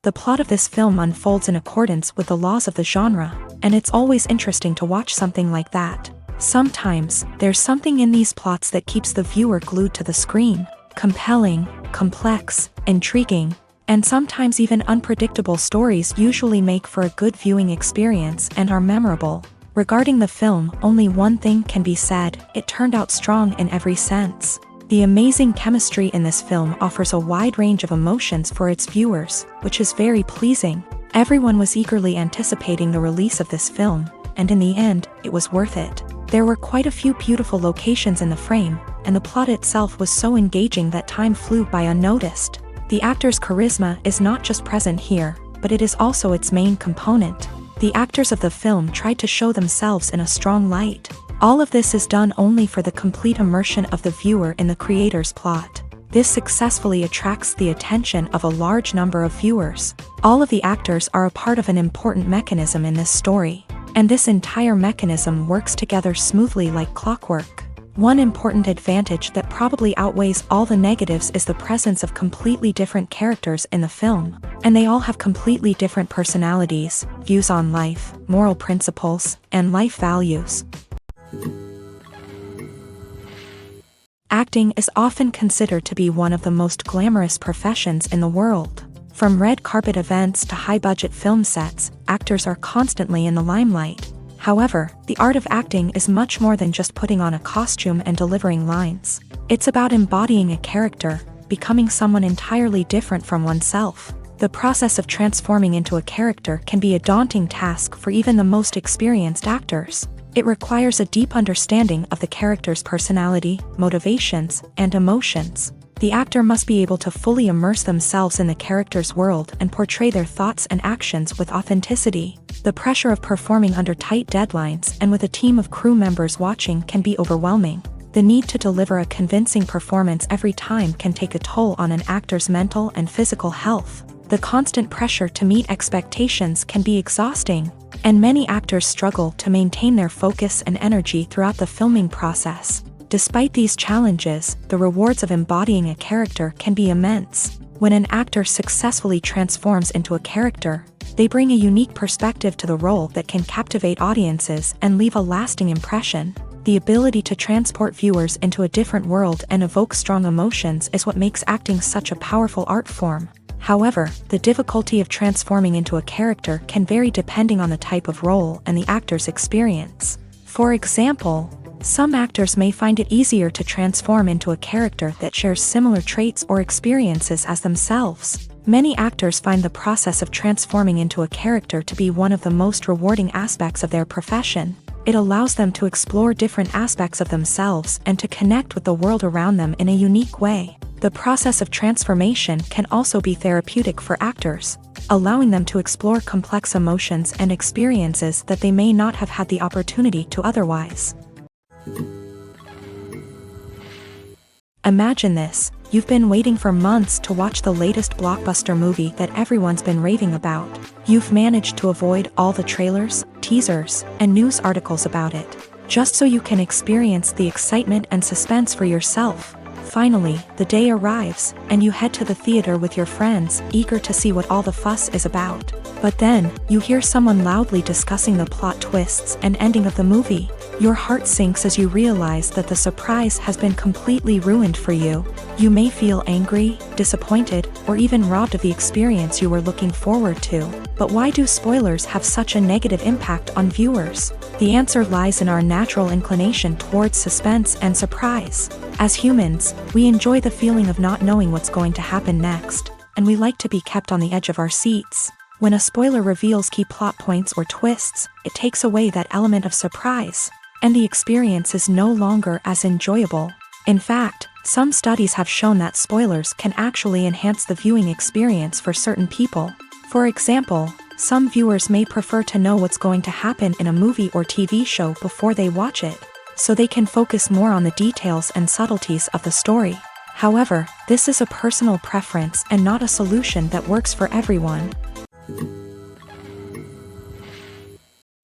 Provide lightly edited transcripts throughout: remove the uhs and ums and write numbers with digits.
The plot of this film unfolds in accordance with the laws of the genre, and it's always interesting to watch something like that. Sometimes, there's something in these plots that keeps the viewer glued to the screen. Compelling, complex, intriguing, and sometimes even unpredictable stories usually make for a good viewing experience and are memorable. Regarding the film, only one thing can be said: it turned out strong in every sense. The amazing chemistry in this film offers a wide range of emotions for its viewers, which is very pleasing. Everyone was eagerly anticipating the release of this film, and in the end, it was worth it. There were quite a few beautiful locations in the frame, and the plot itself was so engaging that time flew by unnoticed. The actor's charisma is not just present here, but it is also its main component. The actors of the film tried to show themselves in a strong light. All of this is done only for the complete immersion of the viewer in the creator's plot. This successfully attracts the attention of a large number of viewers. All of the actors are a part of an important mechanism in this story, and this entire mechanism works together smoothly like clockwork. One important advantage that probably outweighs all the negatives is the presence of completely different characters in the film, and they all have completely different personalities, views on life, moral principles, and life values. Acting is often considered to be one of the most glamorous professions in the world. From red carpet events to high-budget film sets, actors are constantly in the limelight. However, the art of acting is much more than just putting on a costume and delivering lines. It's about embodying a character, becoming someone entirely different from oneself. The process of transforming into a character can be a daunting task for even the most experienced actors. It requires a deep understanding of the character's personality, motivations, and emotions. The actor must be able to fully immerse themselves in the character's world and portray their thoughts and actions with authenticity. The pressure of performing under tight deadlines and with a team of crew members watching can be overwhelming. The need to deliver a convincing performance every time can take a toll on an actor's mental and physical health. The constant pressure to meet expectations can be exhausting, and many actors struggle to maintain their focus and energy throughout the filming process. Despite these challenges, the rewards of embodying a character can be immense. When an actor successfully transforms into a character, they bring a unique perspective to the role that can captivate audiences and leave a lasting impression. The ability to transport viewers into a different world and evoke strong emotions is what makes acting such a powerful art form. However, the difficulty of transforming into a character can vary depending on the type of role and the actor's experience. For example, some actors may find it easier to transform into a character that shares similar traits or experiences as themselves. Many actors find the process of transforming into a character to be one of the most rewarding aspects of their profession. It allows them to explore different aspects of themselves and to connect with the world around them in a unique way. The process of transformation can also be therapeutic for actors, allowing them to explore complex emotions and experiences that they may not have had the opportunity to otherwise. Imagine this: you've been waiting for months to watch the latest blockbuster movie that everyone's been raving about. You've managed to avoid all the trailers, teasers, and news articles about it, just so you can experience the excitement and suspense for yourself. Finally, the day arrives, and you head to the theater with your friends, eager to see what all the fuss is about. But then, you hear someone loudly discussing the plot twists and ending of the movie. Your heart sinks as you realize that the surprise has been completely ruined for you. You may feel angry, disappointed, or even robbed of the experience you were looking forward to. But why do spoilers have such a negative impact on viewers? The answer lies in our natural inclination towards suspense and surprise. As humans, we enjoy the feeling of not knowing what's going to happen next, and we like to be kept on the edge of our seats. When a spoiler reveals key plot points or twists, it takes away that element of surprise, and the experience is no longer as enjoyable. In fact, some studies have shown that spoilers can actually enhance the viewing experience for certain people. For example, some viewers may prefer to know what's going to happen in a movie or TV show before they watch it, so they can focus more on the details and subtleties of the story. However, this is a personal preference and not a solution that works for everyone.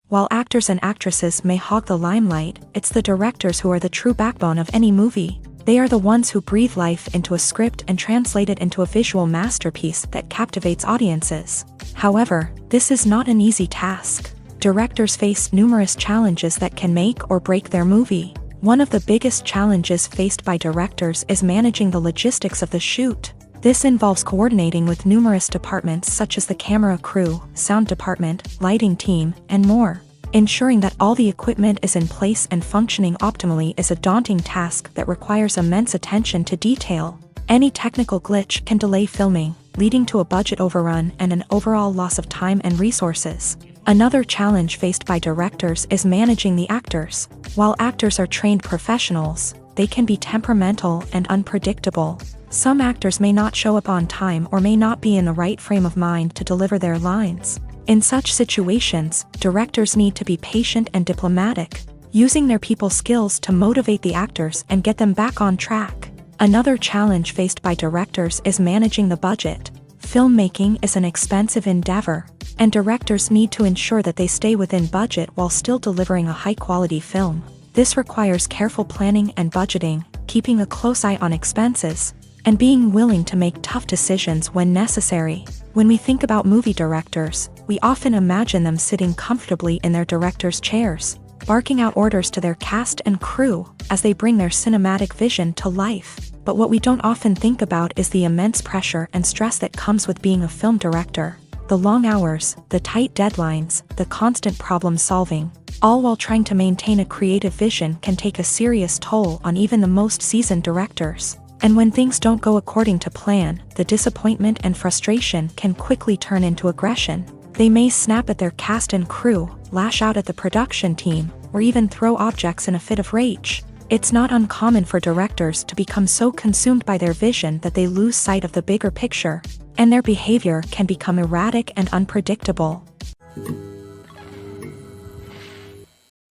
While actors and actresses may hog the limelight, it's the directors who are the true backbone of any movie. They are the ones who breathe life into a script and translate it into a visual masterpiece that captivates audiences. However, this is not an easy task. Directors face numerous challenges that can make or break their movie. One of the biggest challenges faced by directors is managing the logistics of the shoot. This involves coordinating with numerous departments such as the camera crew, sound department, lighting team, and more. Ensuring that all the equipment is in place and functioning optimally is a daunting task that requires immense attention to detail. Any technical glitch can delay filming, leading to a budget overrun and an overall loss of time and resources. Another challenge faced by directors is managing the actors. While actors are trained professionals, they can be temperamental and unpredictable. Some actors may not show up on time or may not be in the right frame of mind to deliver their lines. In such situations, directors need to be patient and diplomatic, using their people skills to motivate the actors and get them back on track. Another challenge faced by directors is managing the budget. Filmmaking is an expensive endeavor, and directors need to ensure that they stay within budget while still delivering a high-quality film. This requires careful planning and budgeting, keeping a close eye on expenses, and being willing to make tough decisions when necessary. When we think about movie directors, we often imagine them sitting comfortably in their director's chairs, barking out orders to their cast and crew as they bring their cinematic vision to life. But what we don't often think about is the immense pressure and stress that comes with being a film director. The long hours, the tight deadlines, the constant problem solving, all while trying to maintain a creative vision can take a serious toll on even the most seasoned directors. And when things don't go according to plan, the disappointment and frustration can quickly turn into aggression. They may snap at their cast and crew, lash out at the production team, or even throw objects in a fit of rage. It's not uncommon for directors to become so consumed by their vision that they lose sight of the bigger picture, and their behavior can become erratic and unpredictable.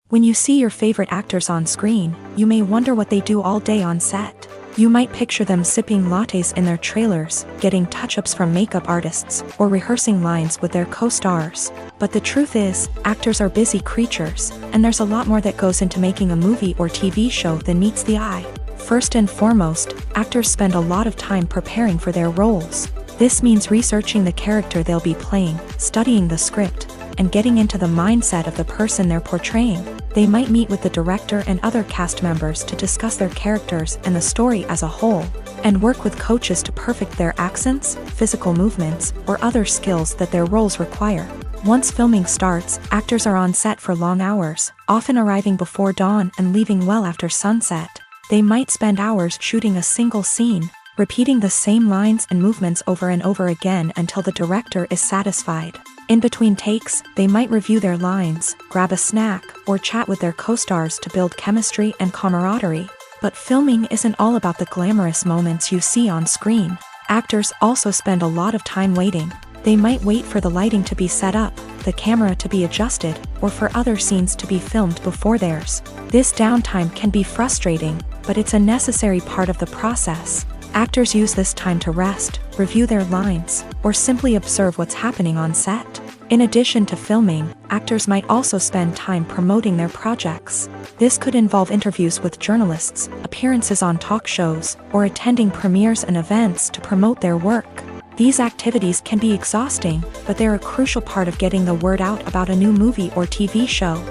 When you see your favorite actors on screen, you may wonder what they do all day on set. You might picture them sipping lattes in their trailers, getting touch-ups from makeup artists, or rehearsing lines with their co-stars. But the truth is, actors are busy creatures, and there's a lot more that goes into making a movie or TV show than meets the eye. First and foremost, actors spend a lot of time preparing for their roles. This means researching the character they'll be playing, studying the script, and getting into the mindset of the person they're portraying. They might meet with the director and other cast members to discuss their characters and the story as a whole, and work with coaches to perfect their accents, physical movements, or other skills that their roles require. Once filming starts, actors are on set for long hours, often arriving before dawn and leaving well after sunset. They might spend hours shooting a single scene, repeating the same lines and movements over and over again until the director is satisfied. In between takes, they might review their lines, grab a snack, or chat with their co-stars to build chemistry and camaraderie. But filming isn't all about the glamorous moments you see on screen. Actors also spend a lot of time waiting. They might wait for the lighting to be set up, the camera to be adjusted, or for other scenes to be filmed before theirs. This downtime can be frustrating, but it's a necessary part of the process. Actors use this time to rest, review their lines, or simply observe what's happening on set. In addition to filming, actors might also spend time promoting their projects. This could involve interviews with journalists, appearances on talk shows, or attending premieres and events to promote their work. These activities can be exhausting, but they're a crucial part of getting the word out about a new movie or TV show.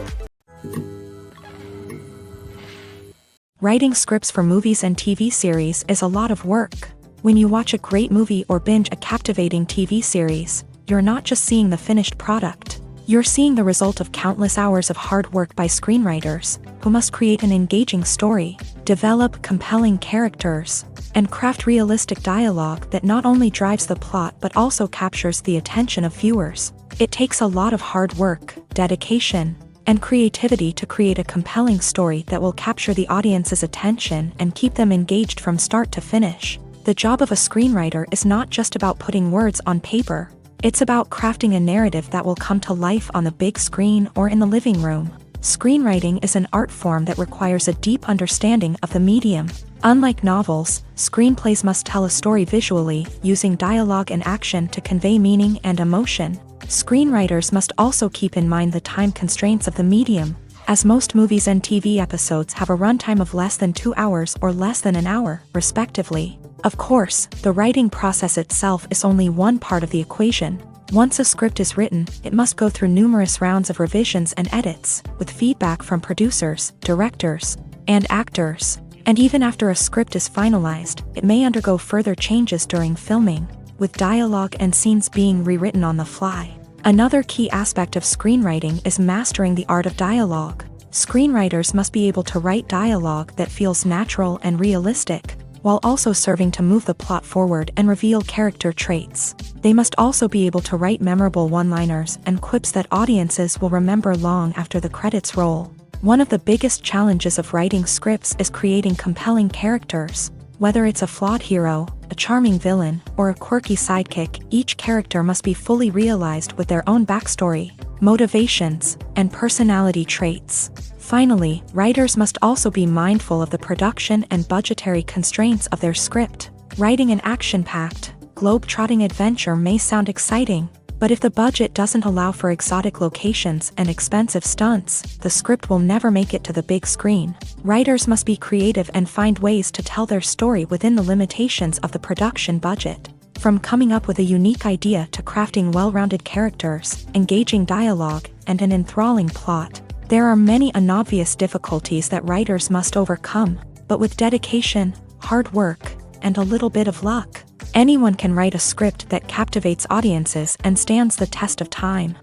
Writing scripts for movies and TV series is a lot of work. When you watch a great movie or binge a captivating TV series, you're not just seeing the finished product. You're seeing the result of countless hours of hard work by screenwriters, who must create an engaging story, develop compelling characters, and craft realistic dialogue that not only drives the plot but also captures the attention of viewers. It takes a lot of hard work, dedication, and creativity to create a compelling story that will capture the audience's attention and keep them engaged from start to finish. The job of a screenwriter is not just about putting words on paper. It's about crafting a narrative that will come to life on the big screen or in the living room. Screenwriting is an art form that requires a deep understanding of the medium. Unlike novels, screenplays must tell a story visually, using dialogue and action to convey meaning and emotion. Screenwriters must also keep in mind the time constraints of the medium, as most movies and TV episodes have a runtime of less than 2 hours or less than an hour, respectively. Of course, the writing process itself is only one part of the equation. Once a script is written, it must go through numerous rounds of revisions and edits, with feedback from producers, directors, and actors. And even after a script is finalized, it may undergo further changes during filming, with dialogue and scenes being rewritten on the fly. Another key aspect of screenwriting is mastering the art of dialogue. Screenwriters must be able to write dialogue that feels natural and realistic, while also serving to move the plot forward and reveal character traits. They must also be able to write memorable one-liners and quips that audiences will remember long after the credits roll. One of the biggest challenges of writing scripts is creating compelling characters. Whether it's a flawed hero, a charming villain, or a quirky sidekick, each character must be fully realized with their own backstory, motivations, and personality traits. Finally, writers must also be mindful of the production and budgetary constraints of their script. Writing an action-packed, globe-trotting adventure may sound exciting, but if the budget doesn't allow for exotic locations and expensive stunts, the script will never make it to the big screen. Writers must be creative and find ways to tell their story within the limitations of the production budget. From coming up with a unique idea to crafting well-rounded characters, engaging dialogue, and an enthralling plot, there are many unobvious difficulties that writers must overcome, but with dedication, hard work, and a little bit of luck, anyone can write a script that captivates audiences and stands the test of time.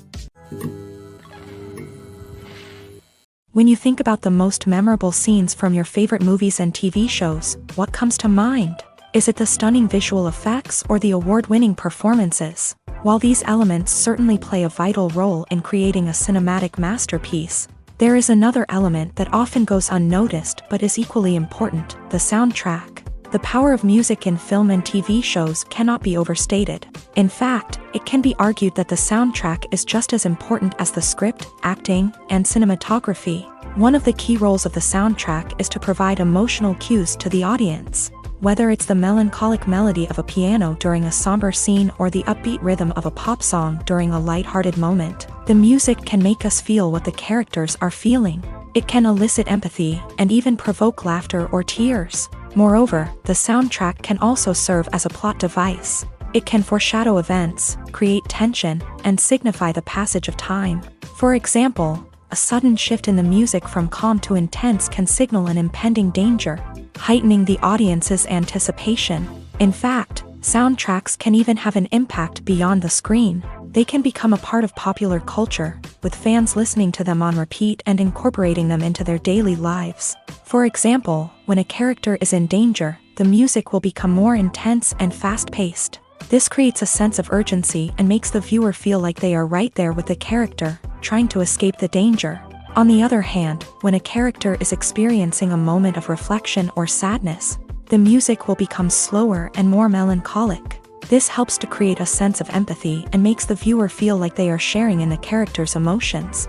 When you think about the most memorable scenes from your favorite movies and TV shows, what comes to mind? Is it the stunning visual effects or the award-winning performances? While these elements certainly play a vital role in creating a cinematic masterpiece, there is another element that often goes unnoticed but is equally important: the soundtrack. The power of music in film and TV shows cannot be overstated. In fact, it can be argued that the soundtrack is just as important as the script, acting, and cinematography. One of the key roles of the soundtrack is to provide emotional cues to the audience. Whether it's the melancholic melody of a piano during a somber scene or the upbeat rhythm of a pop song during a lighthearted moment, the music can make us feel what the characters are feeling. It can elicit empathy and even provoke laughter or tears. Moreover, the soundtrack can also serve as a plot device. It can foreshadow events, create tension, and signify the passage of time. For example, a sudden shift in the music from calm to intense can signal an impending danger, heightening the audience's anticipation. In fact, soundtracks can even have an impact beyond the screen. They can become a part of popular culture, with fans listening to them on repeat and incorporating them into their daily lives. For example, when a character is in danger, the music will become more intense and fast-paced. This creates a sense of urgency and makes the viewer feel like they are right there with the character, trying to escape the danger. On the other hand, when a character is experiencing a moment of reflection or sadness, the music will become slower and more melancholic. This helps to create a sense of empathy and makes the viewer feel like they are sharing in the character's emotions.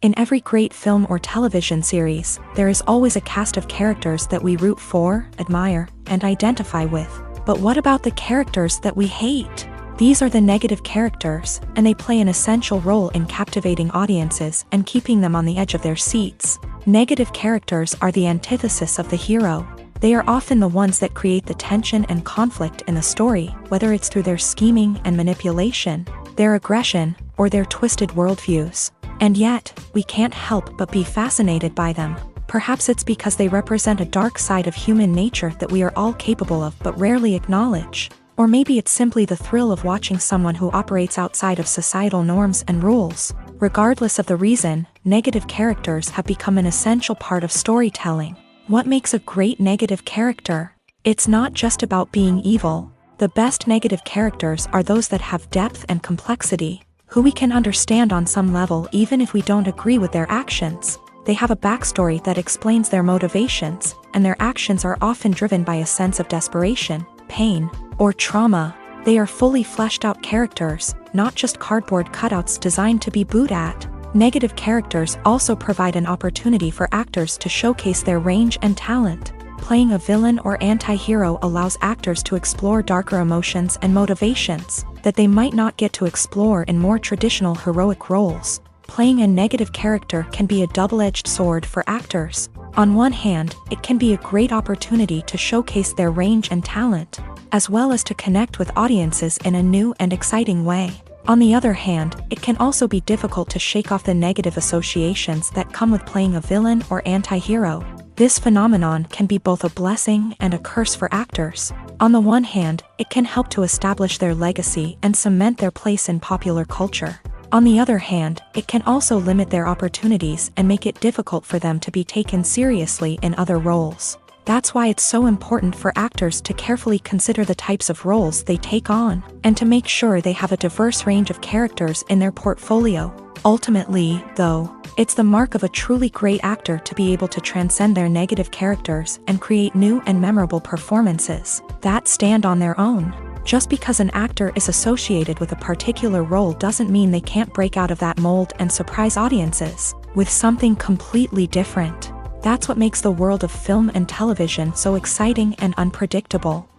In every great film or television series, there is always a cast of characters that we root for, admire, and identify with. But what about the characters that we hate? These are the negative characters, and they play an essential role in captivating audiences and keeping them on the edge of their seats. Negative characters are the antithesis of the hero. They are often the ones that create the tension and conflict in the story, whether it's through their scheming and manipulation, their aggression, or their twisted worldviews. And yet, we can't help but be fascinated by them. Perhaps it's because they represent a dark side of human nature that we are all capable of but rarely acknowledge. Or maybe it's simply the thrill of watching someone who operates outside of societal norms and rules. Regardless of the reason, negative characters have become an essential part of storytelling. What makes a great negative character? It's not just about being evil. The best negative characters are those that have depth and complexity, who we can understand on some level even if we don't agree with their actions. They have a backstory that explains their motivations, and their actions are often driven by a sense of desperation, pain, or trauma. They are fully fleshed out characters, not just cardboard cutouts designed to be booed at. Negative characters also provide an opportunity for actors to showcase their range and talent. Playing a villain or anti-hero allows actors to explore darker emotions and motivations that they might not get to explore in more traditional heroic roles. Playing a negative character can be a double-edged sword for actors. On one hand, it can be a great opportunity to showcase their range and talent, as well as to connect with audiences in a new and exciting way. On the other hand, it can also be difficult to shake off the negative associations that come with playing a villain or anti-hero. This phenomenon can be both a blessing and a curse for actors. On the one hand, it can help to establish their legacy and cement their place in popular culture. On the other hand, it can also limit their opportunities and make it difficult for them to be taken seriously in other roles. That's why it's so important for actors to carefully consider the types of roles they take on, and to make sure they have a diverse range of characters in their portfolio. Ultimately, though, it's the mark of a truly great actor to be able to transcend their negative characters and create new and memorable performances that stand on their own. Just because an actor is associated with a particular role doesn't mean they can't break out of that mold and surprise audiences with something completely different. That's what makes the world of film and television so exciting and unpredictable.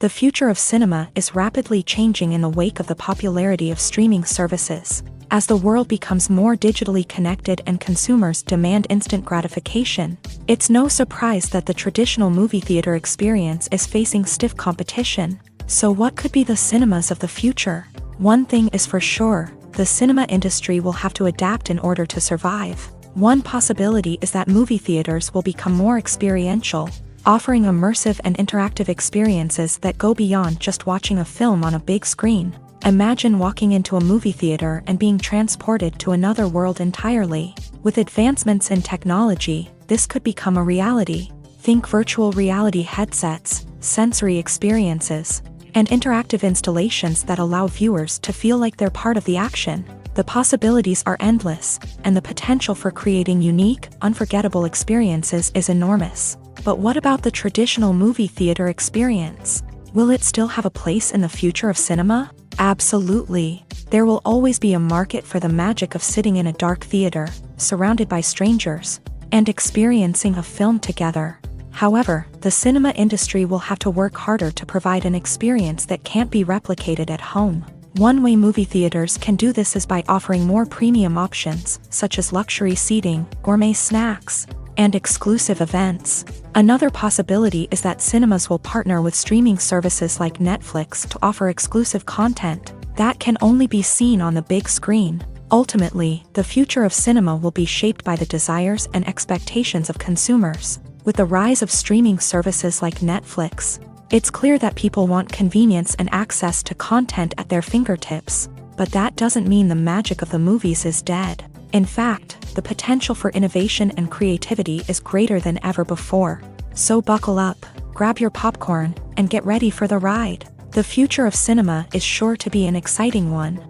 The future of cinema is rapidly changing in the wake of the popularity of streaming services. As the world becomes more digitally connected and consumers demand instant gratification, it's no surprise that the traditional movie theater experience is facing stiff competition. So what could be the cinemas of the future? One thing is for sure, the cinema industry will have to adapt in order to survive. One possibility is that movie theaters will become more experiential, offering immersive and interactive experiences that go beyond just watching a film on a big screen. Imagine walking into a movie theater and being transported to another world entirely. With advancements in technology, this could become a reality. Think virtual reality headsets, sensory experiences, and interactive installations that allow viewers to feel like they're part of the action. The possibilities are endless, and the potential for creating unique, unforgettable experiences is enormous. But what about the traditional movie theater experience? Will it still have a place in the future of cinema? Absolutely. There will always be a market for the magic of sitting in a dark theater, surrounded by strangers, and experiencing a film together. However, the cinema industry will have to work harder to provide an experience that can't be replicated at home. One way movie theaters can do this is by offering more premium options, such as luxury seating, gourmet snacks, and exclusive events. Another possibility is that cinemas will partner with streaming services like Netflix to offer exclusive content that can only be seen on the big screen. Ultimately, the future of cinema will be shaped by the desires and expectations of consumers. With the rise of streaming services like Netflix, it's clear that people want convenience and access to content at their fingertips. But that doesn't mean the magic of the movies is dead. In fact, the potential for innovation and creativity is greater than ever before. So buckle up, grab your popcorn, and get ready for the ride. The future of cinema is sure to be an exciting one.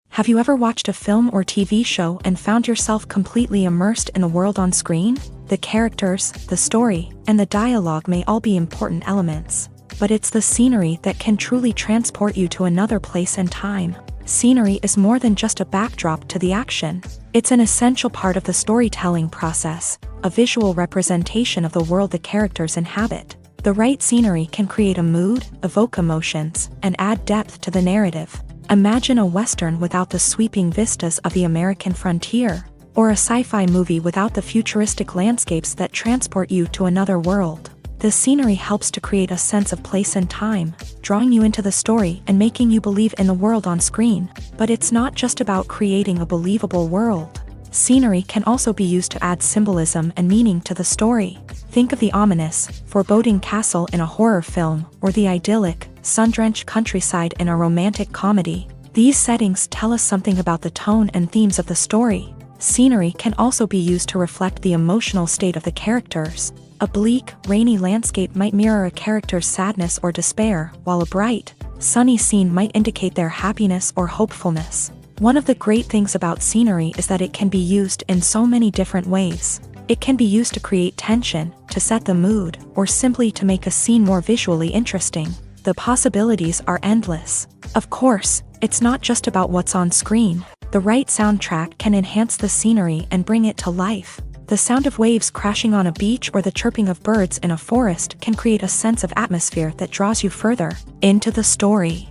Have you ever watched a film or TV show and found yourself completely immersed in the world on screen? The characters, the story, and the dialogue may all be important elements, but it's the scenery that can truly transport you to another place and time. Scenery is more than just a backdrop to the action. It's an essential part of the storytelling process, a visual representation of the world the characters inhabit. The right scenery can create a mood, evoke emotions, and add depth to the narrative. Imagine a Western without the sweeping vistas of the American frontier, or a sci-fi movie without the futuristic landscapes that transport you to another world. The scenery helps to create a sense of place and time, drawing you into the story and making you believe in the world on screen. But it's not just about creating a believable world. Scenery can also be used to add symbolism and meaning to the story. Think of the ominous, foreboding castle in a horror film, or the idyllic, sun-drenched countryside in a romantic comedy. These settings tell us something about the tone and themes of the story. Scenery can also be used to reflect the emotional state of the characters. A bleak, rainy landscape might mirror a character's sadness or despair, while a bright, sunny scene might indicate their happiness or hopefulness. One of the great things about scenery is that it can be used in so many different ways. It can be used to create tension, to set the mood, or simply to make a scene more visually interesting. The possibilities are endless. Of course, it's not just about what's on screen. The right soundtrack can enhance the scenery and bring it to life. The sound of waves crashing on a beach or the chirping of birds in a forest can create a sense of atmosphere that draws you further into the story.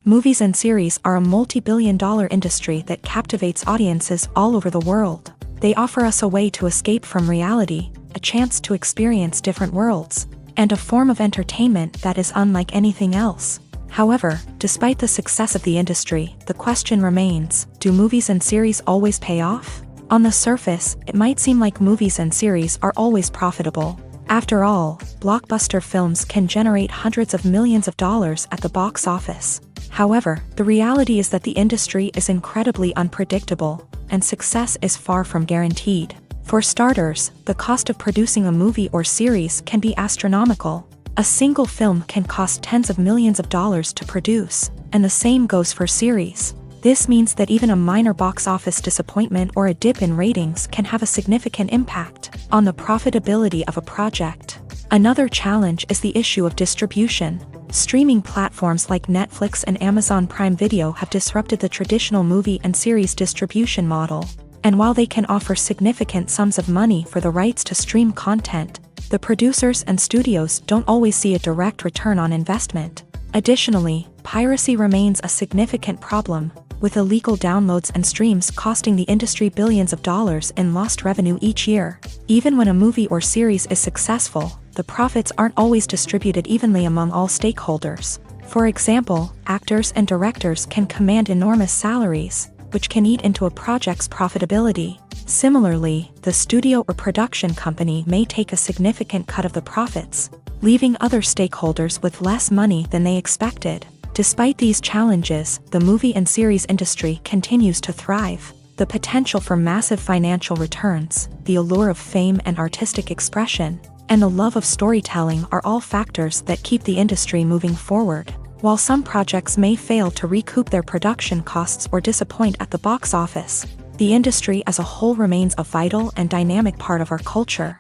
Movies and series are a multi-billion-dollar industry that captivates audiences all over the world. They offer us a way to escape from reality, a chance to experience different worlds, and a form of entertainment that is unlike anything else. However, despite the success of the industry, the question remains, do movies and series always pay off? On the surface, it might seem like movies and series are always profitable. After all, blockbuster films can generate hundreds of millions of dollars at the box office. However, the reality is that the industry is incredibly unpredictable, and success is far from guaranteed. For starters, the cost of producing a movie or series can be astronomical. A single film can cost tens of millions of dollars to produce, and the same goes for series. This means that even a minor box office disappointment or a dip in ratings can have a significant impact on the profitability of a project. Another challenge is the issue of distribution. Streaming platforms like Netflix and Amazon Prime Video have disrupted the traditional movie and series distribution model. And while they can offer significant sums of money for the rights to stream content, the producers and studios don't always see a direct return on investment. Additionally, piracy remains a significant problem, with illegal downloads and streams costing the industry billions of dollars in lost revenue each year. Even when a movie or series is successful, the profits aren't always distributed evenly among all stakeholders. For example, actors and directors can command enormous salaries, which can eat into a project's profitability. Similarly, the studio or production company may take a significant cut of the profits, leaving other stakeholders with less money than they expected. Despite these challenges, the movie and series industry continues to thrive. The potential for massive financial returns, the allure of fame and artistic expression, and the love of storytelling are all factors that keep the industry moving forward. While some projects may fail to recoup their production costs or disappoint at the box office, the industry as a whole remains a vital and dynamic part of our culture.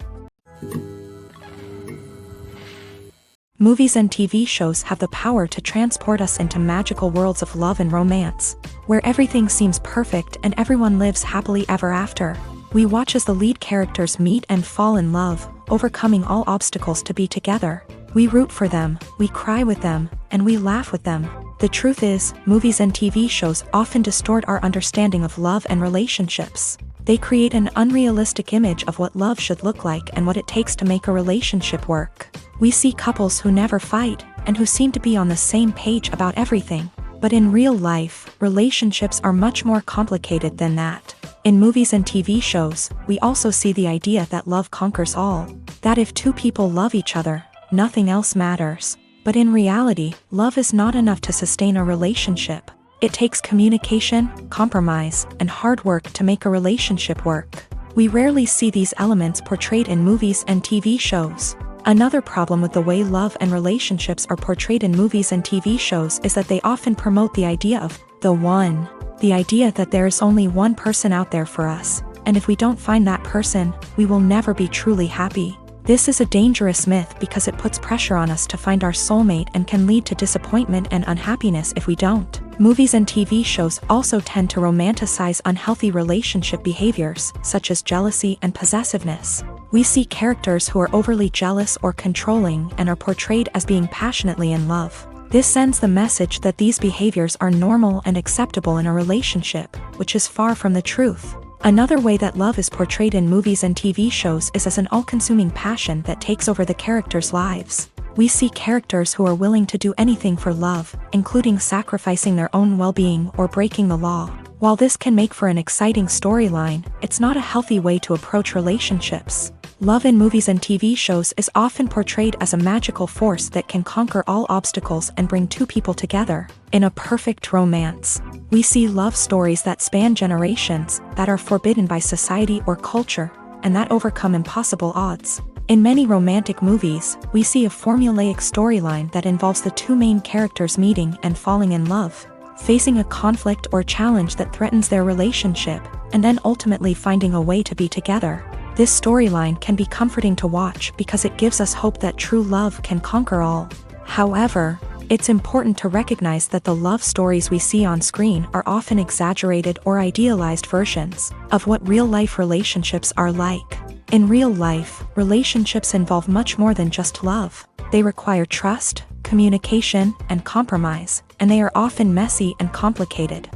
Movies and TV shows have the power to transport us into magical worlds of love and romance, where everything seems perfect and everyone lives happily ever after. We watch as the lead characters meet and fall in love, overcoming all obstacles to be together. We root for them, we cry with them, and we laugh with them. The truth is, movies and TV shows often distort our understanding of love and relationships. They create an unrealistic image of what love should look like and what it takes to make a relationship work. We see couples who never fight, and who seem to be on the same page about everything. But in real life, relationships are much more complicated than that. In movies and TV shows, we also see the idea that love conquers all. That if two people love each other, nothing else matters. But in reality, love is not enough to sustain a relationship. It takes communication, compromise, and hard work to make a relationship work. We rarely see these elements portrayed in movies and TV shows. Another problem with the way love and relationships are portrayed in movies and TV shows is that they often promote the idea of the one. The idea that there is only one person out there for us, and if we don't find that person, we will never be truly happy. This is a dangerous myth because it puts pressure on us to find our soulmate and can lead to disappointment and unhappiness if we don't. Movies and TV shows also tend to romanticize unhealthy relationship behaviors, such as jealousy and possessiveness. We see characters who are overly jealous or controlling and are portrayed as being passionately in love. This sends the message that these behaviors are normal and acceptable in a relationship, which is far from the truth. Another way that love is portrayed in movies and TV shows is as an all-consuming passion that takes over the characters' lives. We see characters who are willing to do anything for love, including sacrificing their own well-being or breaking the law. While this can make for an exciting storyline, it's not a healthy way to approach relationships. Love in movies and TV shows is often portrayed as a magical force that can conquer all obstacles and bring two people together. In a perfect romance, we see love stories that span generations, that are forbidden by society or culture, and that overcome impossible odds. In many romantic movies, we see a formulaic storyline that involves the two main characters meeting and falling in love, facing a conflict or challenge that threatens their relationship, and then ultimately finding a way to be together. This storyline can be comforting to watch because it gives us hope that true love can conquer all. However, it's important to recognize that the love stories we see on screen are often exaggerated or idealized versions of what real-life relationships are like. In real life, relationships involve much more than just love. They require trust, communication, and compromise, and they are often messy and complicated.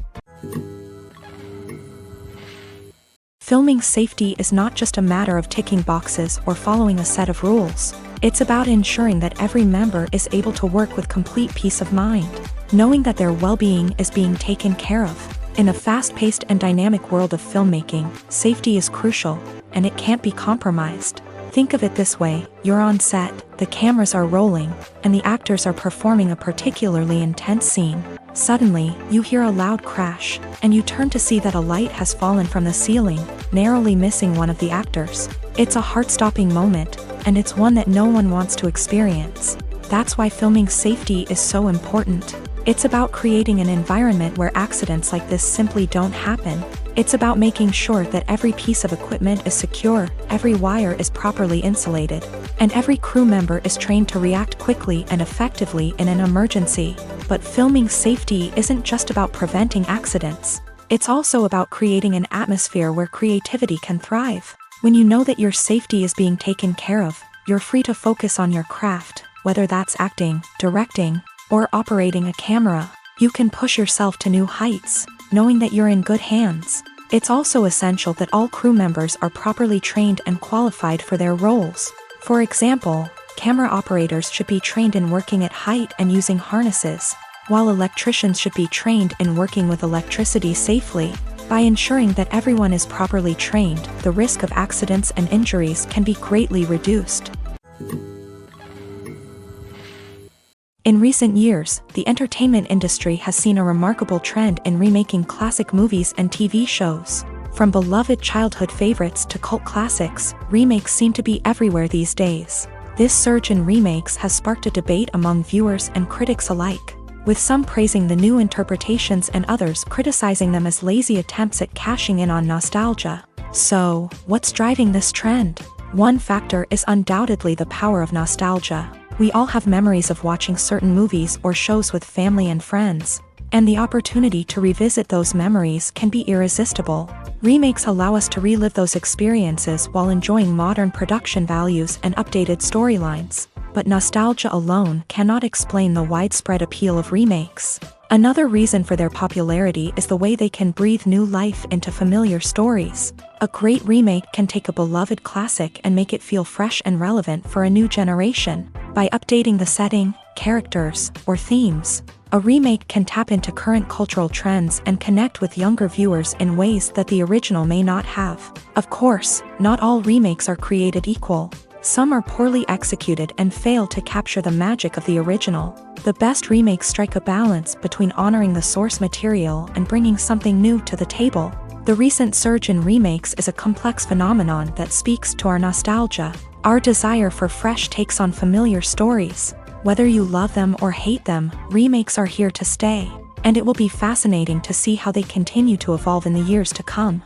Filming safety is not just a matter of ticking boxes or following a set of rules. It's about ensuring that every member is able to work with complete peace of mind, knowing that their well-being is being taken care of. In a fast-paced and dynamic world of filmmaking, safety is crucial, and it can't be compromised. Think of it this way: you're on set, the cameras are rolling, and the actors are performing a particularly intense scene. Suddenly, you hear a loud crash, and you turn to see that a light has fallen from the ceiling, narrowly missing one of the actors. It's a heart-stopping moment, and it's one that no one wants to experience. That's why filming safety is so important. It's about creating an environment where accidents like this simply don't happen. It's about making sure that every piece of equipment is secure, every wire is properly insulated, and every crew member is trained to react quickly and effectively in an emergency. But filming safety isn't just about preventing accidents. It's also about creating an atmosphere where creativity can thrive. When you know that your safety is being taken care of, you're free to focus on your craft, whether that's acting, directing, or operating a camera. You can push yourself to new heights, knowing that you're in good hands. It's also essential that all crew members are properly trained and qualified for their roles. For example, camera operators should be trained in working at height and using harnesses, while electricians should be trained in working with electricity safely. By ensuring that everyone is properly trained, the risk of accidents and injuries can be greatly reduced. In recent years, the entertainment industry has seen a remarkable trend in remaking classic movies and TV shows. From beloved childhood favorites to cult classics, remakes seem to be everywhere these days. This surge in remakes has sparked a debate among viewers and critics alike, with some praising the new interpretations and others criticizing them as lazy attempts at cashing in on nostalgia. So, what's driving this trend? One factor is undoubtedly the power of nostalgia. We all have memories of watching certain movies or shows with family and friends, and the opportunity to revisit those memories can be irresistible. Remakes allow us to relive those experiences while enjoying modern production values and updated storylines. But nostalgia alone cannot explain the widespread appeal of remakes. Another reason for their popularity is the way they can breathe new life into familiar stories. A great remake can take a beloved classic and make it feel fresh and relevant for a new generation. By updating the setting, characters, or themes, a remake can tap into current cultural trends and connect with younger viewers in ways that the original may not have. Of course, not all remakes are created equal. Some are poorly executed and fail to capture the magic of the original. The best remakes strike a balance between honoring the source material and bringing something new to the table. The recent surge in remakes is a complex phenomenon that speaks to our nostalgia, our desire for fresh takes on familiar stories. Whether you love them or hate them, remakes are here to stay, and it will be fascinating to see how they continue to evolve in the years to come.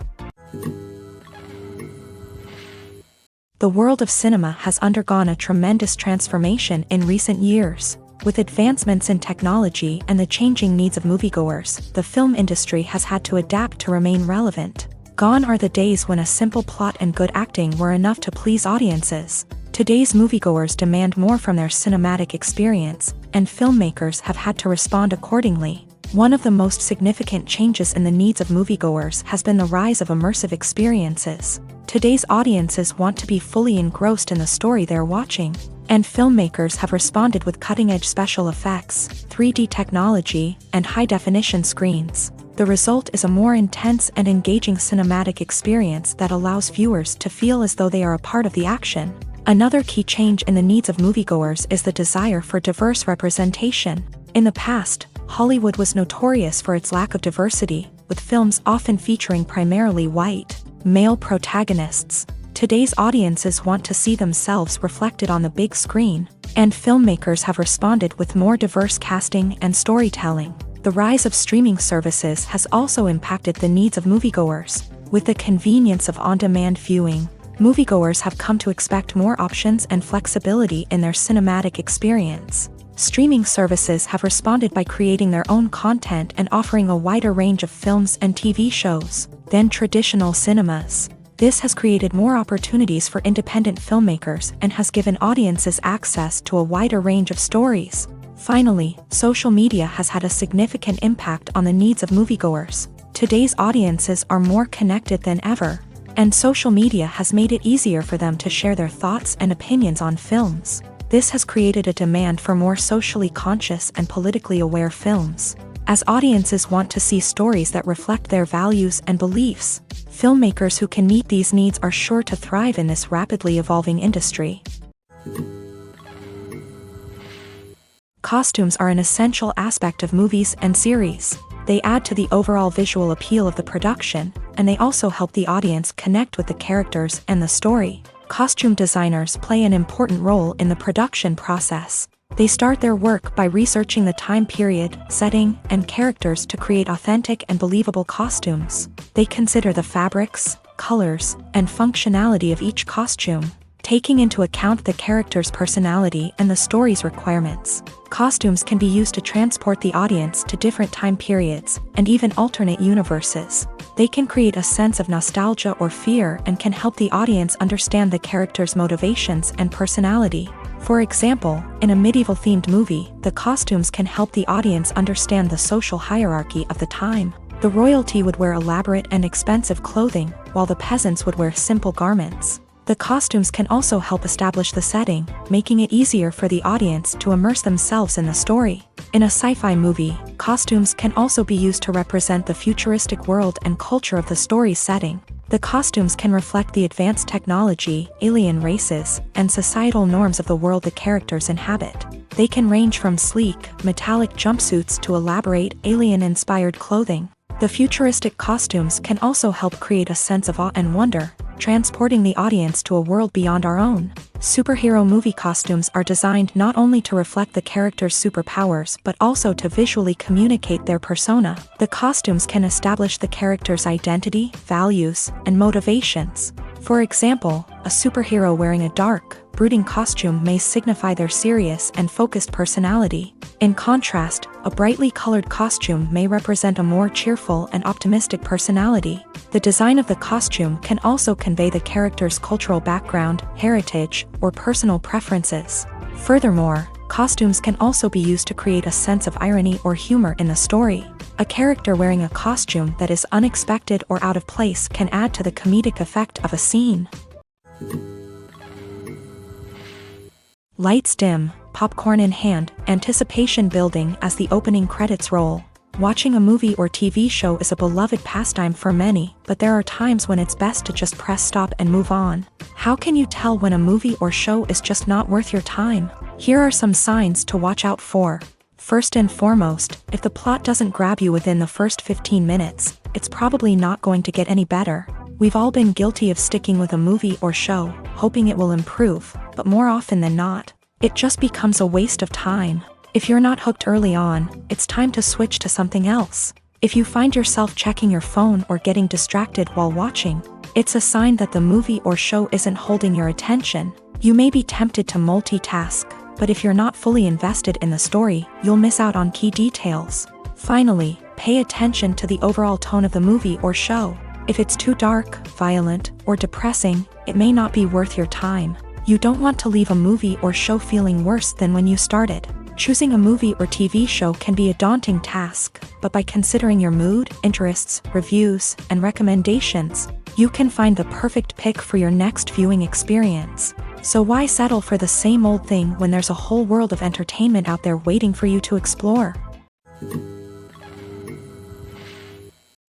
The world of cinema has undergone a tremendous transformation in recent years. With advancements in technology and the changing needs of moviegoers, the film industry has had to adapt to remain relevant. Gone are the days when a simple plot and good acting were enough to please audiences. Today's moviegoers demand more from their cinematic experience, and filmmakers have had to respond accordingly. One of the most significant changes in the needs of moviegoers has been the rise of immersive experiences. Today's audiences want to be fully engrossed in the story they're watching, and filmmakers have responded with cutting-edge special effects, 3D technology, and high-definition screens. The result is a more intense and engaging cinematic experience that allows viewers to feel as though they are a part of the action. Another key change in the needs of moviegoers is the desire for diverse representation. In the past, Hollywood was notorious for its lack of diversity, with films often featuring primarily white, male protagonists. Today's audiences want to see themselves reflected on the big screen, and filmmakers have responded with more diverse casting and storytelling. The rise of streaming services has also impacted the needs of moviegoers. With the convenience of on-demand viewing, moviegoers have come to expect more options and flexibility in their cinematic experience. Streaming services have responded by creating their own content and offering a wider range of films and TV shows than traditional cinemas. This has created more opportunities for independent filmmakers and has given audiences access to a wider range of stories. Finally, social media has had a significant impact on the needs of moviegoers. Today's audiences are more connected than ever, and social media has made it easier for them to share their thoughts and opinions on films. This has created a demand for more socially conscious and politically aware films. As audiences want to see stories that reflect their values and beliefs, filmmakers who can meet these needs are sure to thrive in this rapidly evolving industry. Costumes are an essential aspect of movies and series. They add to the overall visual appeal of the production, and they also help the audience connect with the characters and the story. Costume designers play an important role in the production process. They start their work by researching the time period, setting, and characters to create authentic and believable costumes. They consider the fabrics, colors, and functionality of each costume, taking into account the character's personality and the story's requirements. Costumes can be used to transport the audience to different time periods and even alternate universes. They can create a sense of nostalgia or fear and can help the audience understand the character's motivations and personality. For example, in a medieval-themed movie, the costumes can help the audience understand the social hierarchy of the time. The royalty would wear elaborate and expensive clothing, while the peasants would wear simple garments. The costumes can also help establish the setting, making it easier for the audience to immerse themselves in the story. In a sci-fi movie, costumes can also be used to represent the futuristic world and culture of the story's setting. The costumes can reflect the advanced technology, alien races, and societal norms of the world the characters inhabit. They can range from sleek, metallic jumpsuits to elaborate, alien-inspired clothing. The futuristic costumes can also help create a sense of awe and wonder, transporting the audience to a world beyond our own. Superhero movie costumes are designed not only to reflect the character's superpowers but also to visually communicate their persona. The costumes can establish the character's identity, values, and motivations. For example, a superhero wearing a dark, brooding costume may signify their serious and focused personality. In contrast, a brightly colored costume may represent a more cheerful and optimistic personality. The design of the costume can also convey the character's cultural background, heritage, or personal preferences. Furthermore, costumes can also be used to create a sense of irony or humor in the story. A character wearing a costume that is unexpected or out of place can add to the comedic effect of a scene. Lights dim, popcorn in hand, anticipation building as the opening credits roll. Watching a movie or TV show is a beloved pastime for many, but there are times when it's best to just press stop and move on. How can you tell when a movie or show is just not worth your time? Here are some signs to watch out for. First and foremost, if the plot doesn't grab you within the first 15 minutes, it's probably not going to get any better. We've all been guilty of sticking with a movie or show, hoping it will improve, but more often than not, it just becomes a waste of time. If you're not hooked early on, it's time to switch to something else. If you find yourself checking your phone or getting distracted while watching, it's a sign that the movie or show isn't holding your attention. You may be tempted to multitask, but if you're not fully invested in the story, you'll miss out on key details. Finally, pay attention to the overall tone of the movie or show. If it's too dark, violent, or depressing, it may not be worth your time. You don't want to leave a movie or show feeling worse than when you started. Choosing a movie or TV show can be a daunting task, but by considering your mood, interests, reviews, and recommendations, you can find the perfect pick for your next viewing experience. So why settle for the same old thing when there's a whole world of entertainment out there waiting for you to explore?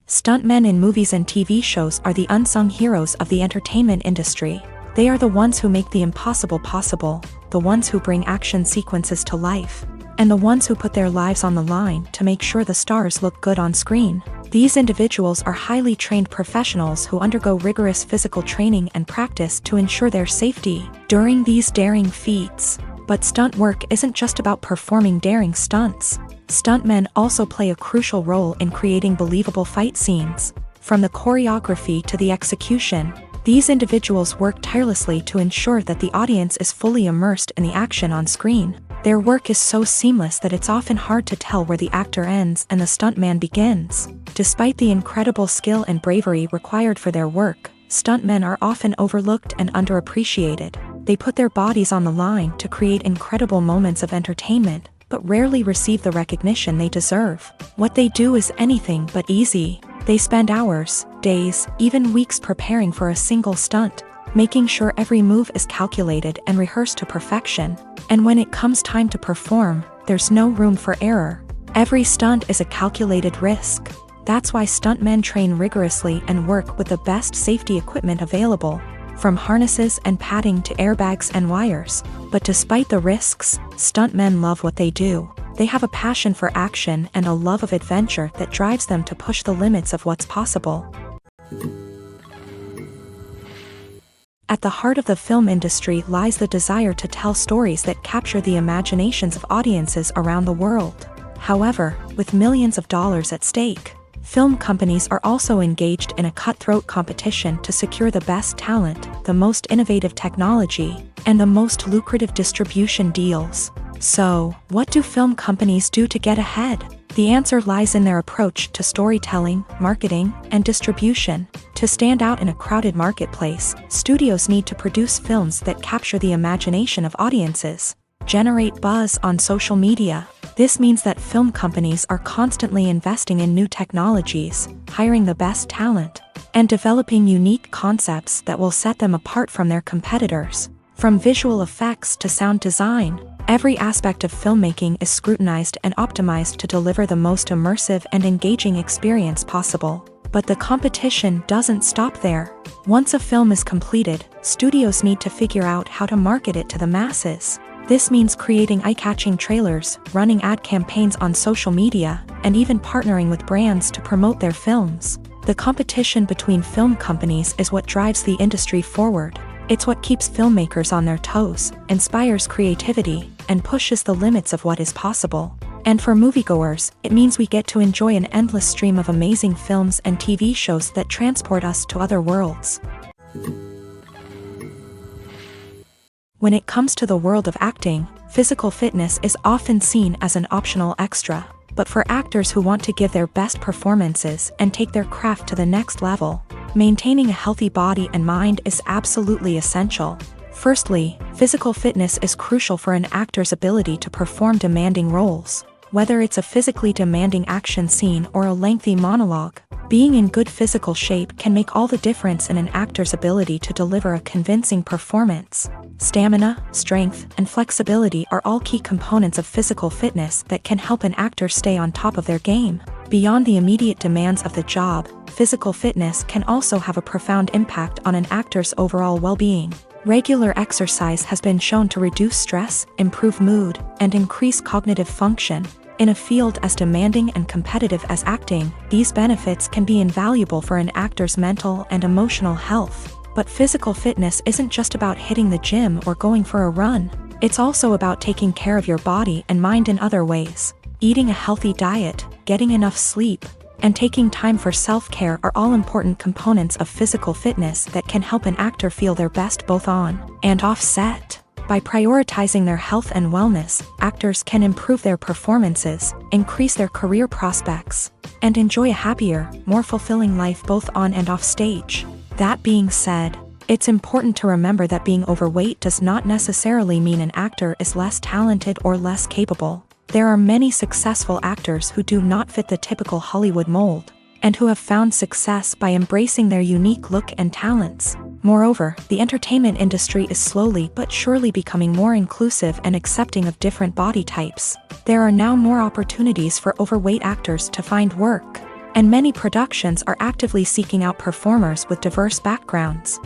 Stuntmen in movies and TV shows are the unsung heroes of the entertainment industry. They are the ones who make the impossible possible, the ones who bring action sequences to life, and the ones who put their lives on the line to make sure the stars look good on screen. These individuals are highly trained professionals who undergo rigorous physical training and practice to ensure their safety during these daring feats. But stunt work isn't just about performing daring stunts. Stuntmen also play a crucial role in creating believable fight scenes. From the choreography to the execution, these individuals work tirelessly to ensure that the audience is fully immersed in the action on screen. Their work is so seamless that it's often hard to tell where the actor ends and the stuntman begins. Despite the incredible skill and bravery required for their work, stuntmen are often overlooked and underappreciated. They put their bodies on the line to create incredible moments of entertainment, but rarely receive the recognition they deserve. What they do is anything but easy. They spend hours, days, even weeks preparing for a single stunt, making sure every move is calculated and rehearsed to perfection. And when it comes time to perform, there's no room for error. Every stunt is a calculated risk. That's why stuntmen train rigorously and work with the best safety equipment available, from harnesses and padding to airbags and wires. But despite the risks, stuntmen love what they do. They have a passion for action and a love of adventure that drives them to push the limits of what's possible. At the heart of the film industry lies the desire to tell stories that capture the imaginations of audiences around the world. However, with millions of dollars at stake, film companies are also engaged in a cutthroat competition to secure the best talent, the most innovative technology, and the most lucrative distribution deals. So, what do film companies do to get ahead? The answer lies in their approach to storytelling, marketing, and distribution. To stand out in a crowded marketplace, studios need to produce films that capture the imagination of audiences, generate buzz on social media. This means that film companies are constantly investing in new technologies, hiring the best talent, and developing unique concepts that will set them apart from their competitors. From visual effects to sound design, every aspect of filmmaking is scrutinized and optimized to deliver the most immersive and engaging experience possible. But the competition doesn't stop there. Once a film is completed, studios need to figure out how to market it to the masses. This means creating eye-catching trailers, running ad campaigns on social media, and even partnering with brands to promote their films. The competition between film companies is what drives the industry forward. It's what keeps filmmakers on their toes, inspires creativity, and pushes the limits of what is possible. And for moviegoers, it means we get to enjoy an endless stream of amazing films and TV shows that transport us to other worlds. When it comes to the world of acting, physical fitness is often seen as an optional extra. But for actors who want to give their best performances and take their craft to the next level, maintaining a healthy body and mind is absolutely essential. Firstly, physical fitness is crucial for an actor's ability to perform demanding roles. Whether it's a physically demanding action scene or a lengthy monologue, being in good physical shape can make all the difference in an actor's ability to deliver a convincing performance. Stamina, strength, and flexibility are all key components of physical fitness that can help an actor stay on top of their game. Beyond the immediate demands of the job, physical fitness can also have a profound impact on an actor's overall well-being. Regular exercise has been shown to reduce stress, improve mood, and increase cognitive function. In a field as demanding and competitive as acting, these benefits can be invaluable for an actor's mental and emotional health. But physical fitness isn't just about hitting the gym or going for a run. It's also about taking care of your body and mind in other ways. Eating a healthy diet, getting enough sleep, and taking time for self-care are all important components of physical fitness that can help an actor feel their best both on and off set. By prioritizing their health and wellness, actors can improve their performances, increase their career prospects, and enjoy a happier, more fulfilling life both on and off stage. That being said, It's important to remember that being overweight does not necessarily mean an actor is less talented or less capable. There are many successful actors who do not fit the typical Hollywood mold, and who have found success by embracing their unique look and talents. Moreover, the entertainment industry is slowly but surely becoming more inclusive and accepting of different body types. There are now more opportunities for overweight actors to find work, and many productions are actively seeking out performers with diverse backgrounds.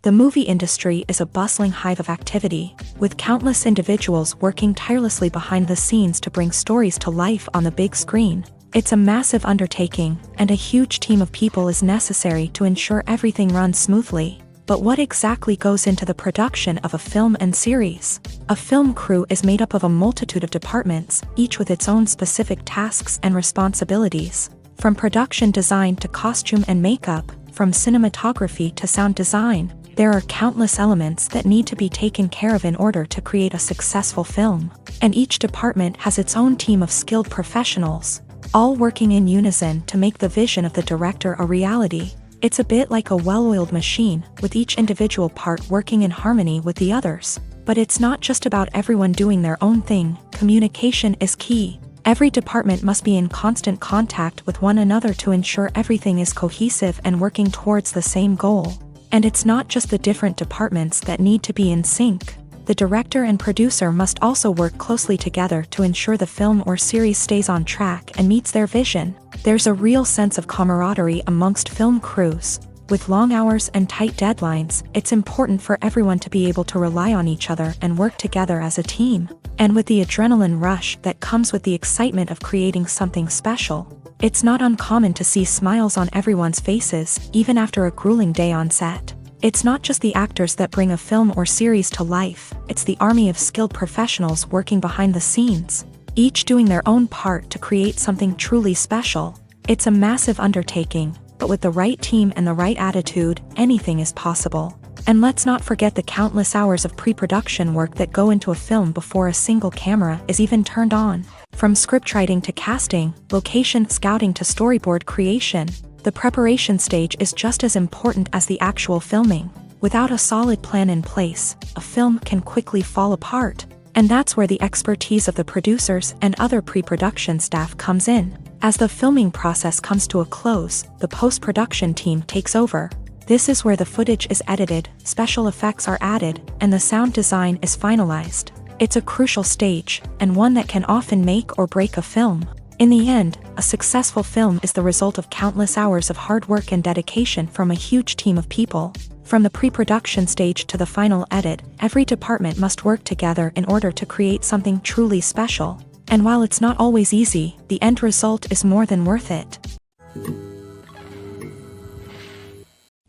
The movie industry is a bustling hive of activity, with countless individuals working tirelessly behind the scenes to bring stories to life on the big screen. It's a massive undertaking, and a huge team of people is necessary to ensure everything runs smoothly. But what exactly goes into the production of a film and series? A film crew is made up of a multitude of departments, each with its own specific tasks and responsibilities. From production design to costume and makeup, from cinematography to sound design, there are countless elements that need to be taken care of in order to create a successful film. And each department has its own team of skilled professionals, all working in unison to make the vision of the director a reality. It's a bit like a well-oiled machine, with each individual part working in harmony with the others. But it's not just about everyone doing their own thing. Communication is key. Every department must be in constant contact with one another to ensure everything is cohesive and working towards the same goal. And it's not just the different departments that need to be in sync. The director and producer must also work closely together to ensure the film or series stays on track and meets their vision. There's a real sense of camaraderie amongst film crews. With long hours and tight deadlines, it's important for everyone to be able to rely on each other and work together as a team. And with the adrenaline rush that comes with the excitement of creating something special, it's not uncommon to see smiles on everyone's faces, even after a grueling day on set. It's not just the actors that bring a film or series to life, it's the army of skilled professionals working behind the scenes, each doing their own part to create something truly special. It's a massive undertaking, but with the right team and the right attitude, anything is possible. And let's not forget the countless hours of pre-production work that go into a film before a single camera is even turned on. From scriptwriting to casting, location scouting to storyboard creation, the preparation stage is just as important as the actual filming. Without a solid plan in place, a film can quickly fall apart. And that's where the expertise of the producers and other pre-production staff comes in. As the filming process comes to a close, the post-production team takes over. This is where the footage is edited, special effects are added, and the sound design is finalized. It's a crucial stage, and one that can often make or break a film. In the end, a successful film is the result of countless hours of hard work and dedication from a huge team of people. From the pre-production stage to the final edit, every department must work together in order to create something truly special. And while it's not always easy, the end result is more than worth it.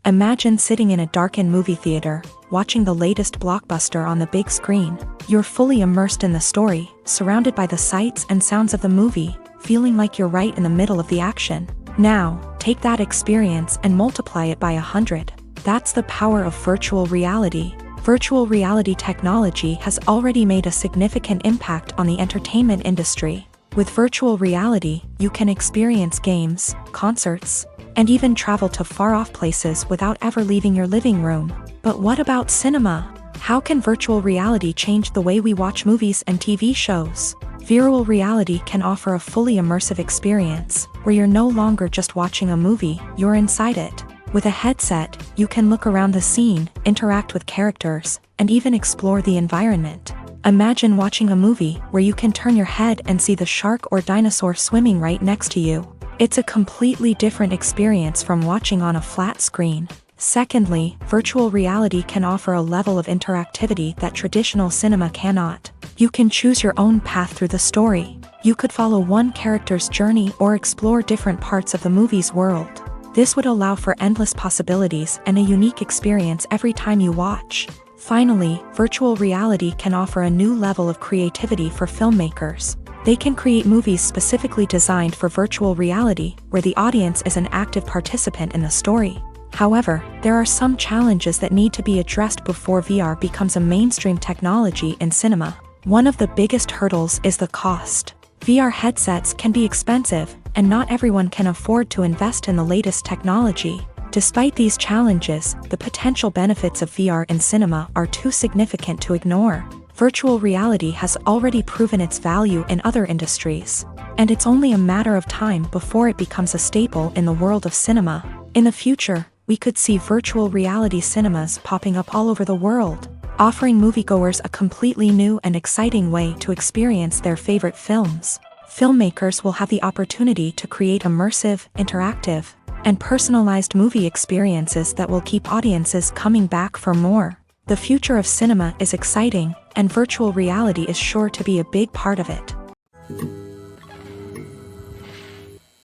Imagine sitting in a darkened movie theater, watching the latest blockbuster on the big screen. You're fully immersed in the story, surrounded by the sights and sounds of the movie, feeling like you're right in the middle of the action. Now, take that experience and multiply it by 100. That's the power of virtual reality. Virtual reality technology has already made a significant impact on the entertainment industry. With virtual reality, you can experience games, concerts, and even travel to far-off places without ever leaving your living room. But what about cinema? How can virtual reality change the way we watch movies and TV shows? Virtual reality can offer a fully immersive experience, where you're no longer just watching a movie, you're inside it. With a headset, you can look around the scene, interact with characters, and even explore the environment. Imagine watching a movie where you can turn your head and see the shark or dinosaur swimming right next to you. It's a completely different experience from watching on a flat screen. Secondly, virtual reality can offer a level of interactivity that traditional cinema cannot. You can choose your own path through the story. You could follow one character's journey or explore different parts of the movie's world. This would allow for endless possibilities and a unique experience every time you watch. Finally, virtual reality can offer a new level of creativity for filmmakers. They can create movies specifically designed for virtual reality, where the audience is an active participant in the story. However, there are some challenges that need to be addressed before VR becomes a mainstream technology in cinema. One of the biggest hurdles is the cost. VR headsets can be expensive, and not everyone can afford to invest in the latest technology. Despite these challenges, the potential benefits of VR in cinema are too significant to ignore. Virtual reality has already proven its value in other industries, and it's only a matter of time before it becomes a staple in the world of cinema. In the future, we could see virtual reality cinemas popping up all over the world, offering moviegoers a completely new and exciting way to experience their favorite films. Filmmakers will have the opportunity to create immersive, interactive, and personalized movie experiences that will keep audiences coming back for more. The future of cinema is exciting, and virtual reality is sure to be a big part of it.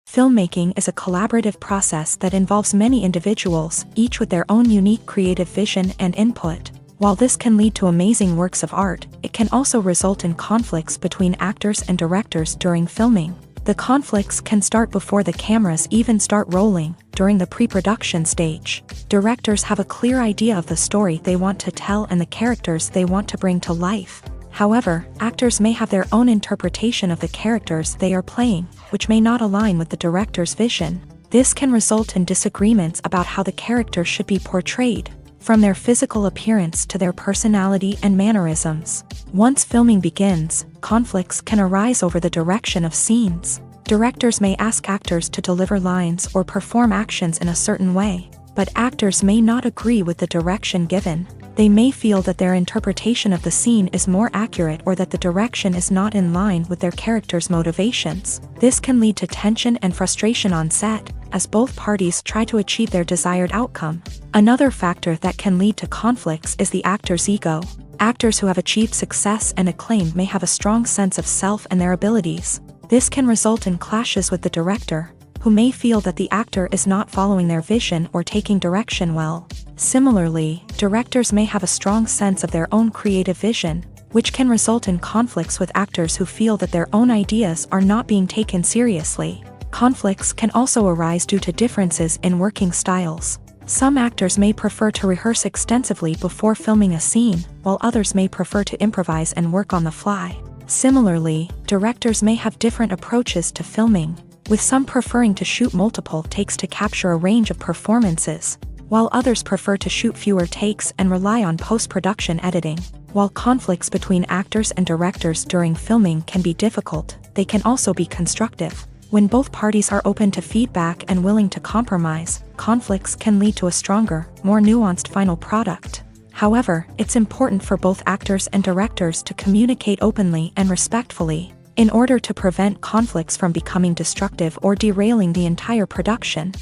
Filmmaking is a collaborative process that involves many individuals, each with their own unique creative vision and input. While this can lead to amazing works of art, it can also result in conflicts between actors and directors during filming. The conflicts can start before the cameras even start rolling, during the pre-production stage. Directors have a clear idea of the story they want to tell and the characters they want to bring to life. However, actors may have their own interpretation of the characters they are playing, which may not align with the director's vision. This can result in disagreements about how the character should be portrayed, from their physical appearance to their personality and mannerisms. Once filming begins, conflicts can arise over the direction of scenes. Directors may ask actors to deliver lines or perform actions in a certain way, but actors may not agree with the direction given. They may feel that their interpretation of the scene is more accurate or that the direction is not in line with their character's motivations. This can lead to tension and frustration on set, as both parties try to achieve their desired outcome. Another factor that can lead to conflicts is the actor's ego. Actors who have achieved success and acclaim may have a strong sense of self and their abilities. This can result in clashes with the director, who may feel that the actor is not following their vision or taking direction well. Similarly, directors may have a strong sense of their own creative vision, which can result in conflicts with actors who feel that their own ideas are not being taken seriously. Conflicts can also arise due to differences in working styles. Some actors may prefer to rehearse extensively before filming a scene, while others may prefer to improvise and work on the fly. Similarly, directors may have different approaches to filming, with some preferring to shoot multiple takes to capture a range of performances, while others prefer to shoot fewer takes and rely on post-production editing. While conflicts between actors and directors during filming can be difficult, they can also be constructive. When both parties are open to feedback and willing to compromise, conflicts can lead to a stronger, more nuanced final product. However, it's important for both actors and directors to communicate openly and respectfully, in order to prevent conflicts from becoming destructive or derailing the entire production.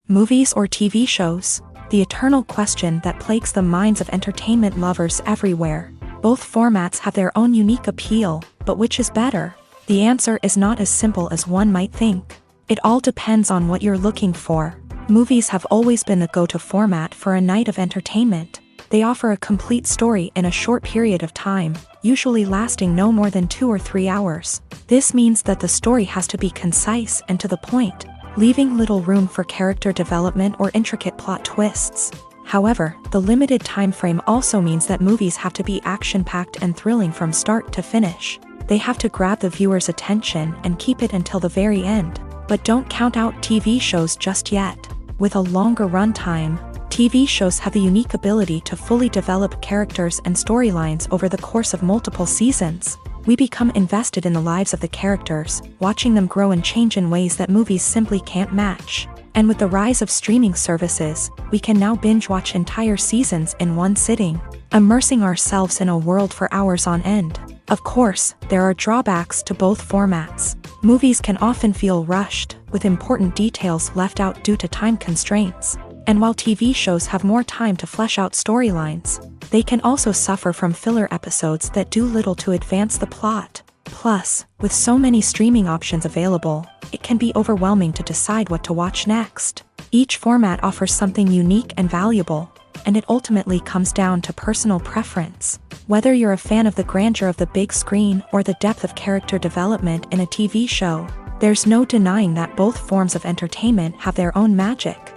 Movies or TV shows? The eternal question that plagues the minds of entertainment lovers everywhere. Both formats have their own unique appeal, but which is better? The answer is not as simple as one might think. It all depends on what you're looking for. Movies have always been the go-to format for a night of entertainment. They offer a complete story in a short period of time, usually lasting no more than 2 or 3 hours. This means that the story has to be concise and to the point, leaving little room for character development or intricate plot twists. However, the limited time frame also means that movies have to be action-packed and thrilling from start to finish. They have to grab the viewer's attention and keep it until the very end. But don't count out TV shows just yet. With a longer runtime, TV shows have the unique ability to fully develop characters and storylines over the course of multiple seasons. We become invested in the lives of the characters, watching them grow and change in ways that movies simply can't match. And with the rise of streaming services, we can now binge-watch entire seasons in one sitting, immersing ourselves in a world for hours on end. Of course, there are drawbacks to both formats. Movies can often feel rushed, with important details left out due to time constraints. And while TV shows have more time to flesh out storylines, they can also suffer from filler episodes that do little to advance the plot. Plus, with so many streaming options available, it can be overwhelming to decide what to watch next. Each format offers something unique and valuable, and it ultimately comes down to personal preference. Whether you're a fan of the grandeur of the big screen or the depth of character development in a TV show, there's no denying that both forms of entertainment have their own magic.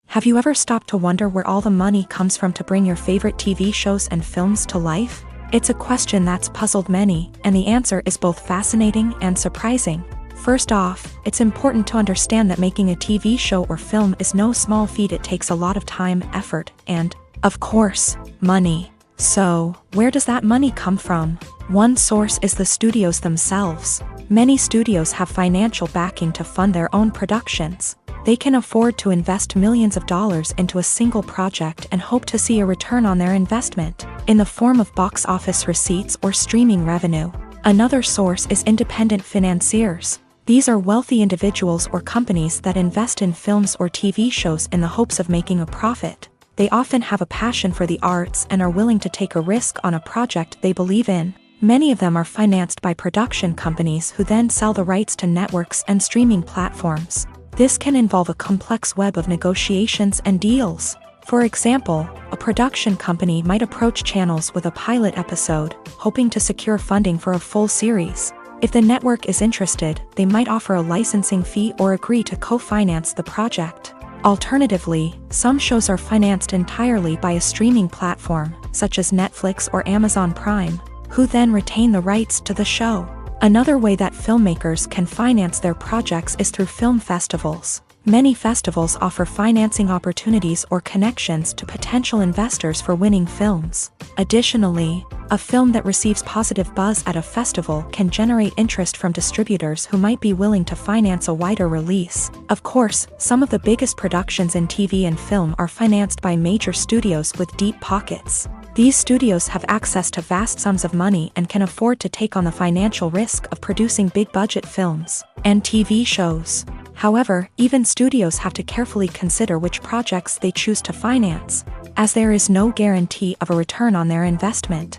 Have you ever stopped to wonder where all the money comes from to bring your favorite TV shows and films to life? It's a question that's puzzled many, and the answer is both fascinating and surprising. First off, it's important to understand that making a TV show or film is no small feat. It takes a lot of time, effort, and, of course, money. So, where does that money come from? One source is the studios themselves. Many studios have financial backing to fund their own productions. They can afford to invest millions of dollars into a single project and hope to see a return on their investment, in the form of box office receipts or streaming revenue. Another source is independent financiers. These are wealthy individuals or companies that invest in films or TV shows in the hopes of making a profit. They often have a passion for the arts and are willing to take a risk on a project they believe in. Many of them are financed by production companies who then sell the rights to networks and streaming platforms. This can involve a complex web of negotiations and deals. For example, a production company might approach channels with a pilot episode, hoping to secure funding for a full series. If the network is interested, they might offer a licensing fee or agree to co-finance the project. Alternatively, some shows are financed entirely by a streaming platform, such as Netflix or Amazon Prime, who then retain the rights to the show. Another way that filmmakers can finance their projects is through film festivals. Many festivals offer financing opportunities or connections to potential investors for winning films. Additionally, a film that receives positive buzz at a festival can generate interest from distributors who might be willing to finance a wider release. Of course, some of the biggest productions in TV and film are financed by major studios with deep pockets. These studios have access to vast sums of money and can afford to take on the financial risk of producing big-budget films and TV shows. However, even studios have to carefully consider which projects they choose to finance, as there is no guarantee of a return on their investment.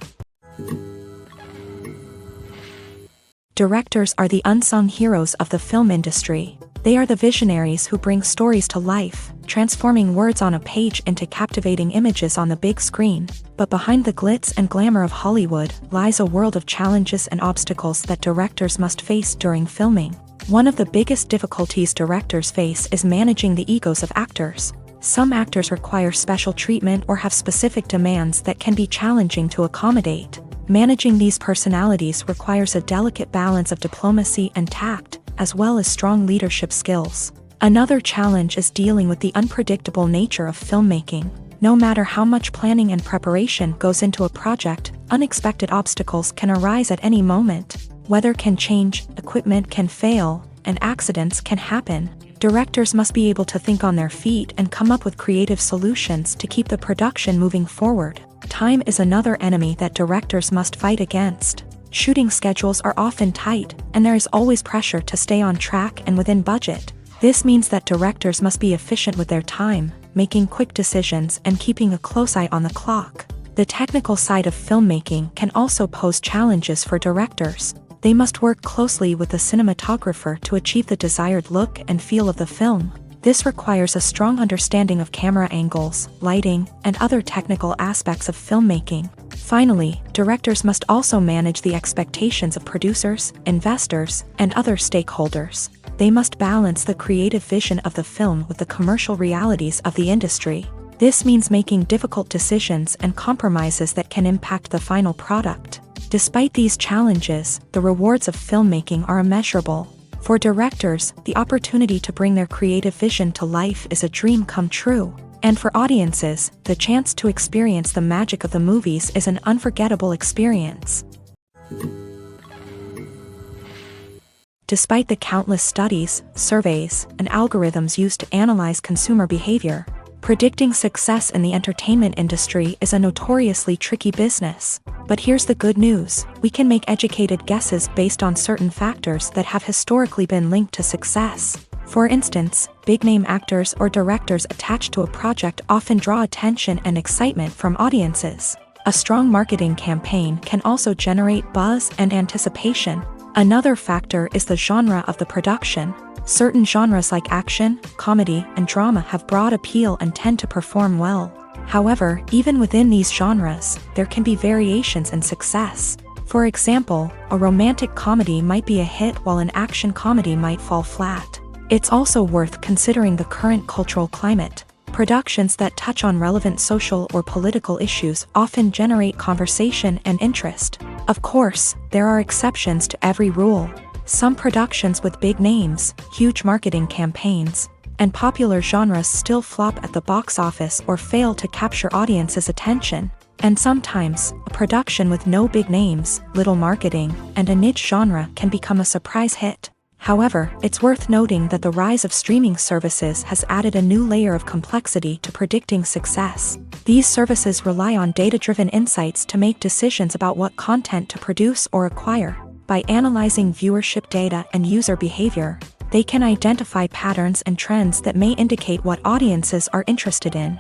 Directors are the unsung heroes of the film industry. They are the visionaries who bring stories to life, transforming words on a page into captivating images on the big screen. But behind the glitz and glamour of Hollywood lies a world of challenges and obstacles that directors must face during filming. One of the biggest difficulties directors face is managing the egos of actors. Some actors require special treatment or have specific demands that can be challenging to accommodate. Managing these personalities requires a delicate balance of diplomacy and tact, as well as strong leadership skills. Another challenge is dealing with the unpredictable nature of filmmaking. No matter how much planning and preparation goes into a project, unexpected obstacles can arise at any moment. Weather can change, equipment can fail, and accidents can happen. Directors must be able to think on their feet and come up with creative solutions to keep the production moving forward. Time is another enemy that directors must fight against. Shooting schedules are often tight, and there is always pressure to stay on track and within budget. This means that directors must be efficient with their time, making quick decisions and keeping a close eye on the clock. The technical side of filmmaking can also pose challenges for directors. They must work closely with the cinematographer to achieve the desired look and feel of the film. This requires a strong understanding of camera angles, lighting, and other technical aspects of filmmaking. Finally, directors must also manage the expectations of producers, investors, and other stakeholders. They must balance the creative vision of the film with the commercial realities of the industry. This means making difficult decisions and compromises that can impact the final product. Despite these challenges, the rewards of filmmaking are immeasurable. For directors, the opportunity to bring their creative vision to life is a dream come true. And for audiences, the chance to experience the magic of the movies is an unforgettable experience. Despite the countless studies, surveys, and algorithms used to analyze consumer behavior, predicting success in the entertainment industry is a notoriously tricky business. But here's the good news: we can make educated guesses based on certain factors that have historically been linked to success. For instance, big-name actors or directors attached to a project often draw attention and excitement from audiences. A strong marketing campaign can also generate buzz and anticipation. Another factor is the genre of the production. Certain genres like action, comedy, and drama have broad appeal and tend to perform well. However, even within these genres, there can be variations in success. For example, a romantic comedy might be a hit while an action comedy might fall flat. It's also worth considering the current cultural climate. Productions that touch on relevant social or political issues often generate conversation and interest. Of course, there are exceptions to every rule. Some productions with big names, huge marketing campaigns, and popular genres still flop at the box office or fail to capture audiences' attention. And sometimes, a production with no big names, little marketing, and a niche genre can become a surprise hit. However, it's worth noting that the rise of streaming services has added a new layer of complexity to predicting success. These services rely on data-driven insights to make decisions about what content to produce or acquire. By analyzing viewership data and user behavior, they can identify patterns and trends that may indicate what audiences are interested in.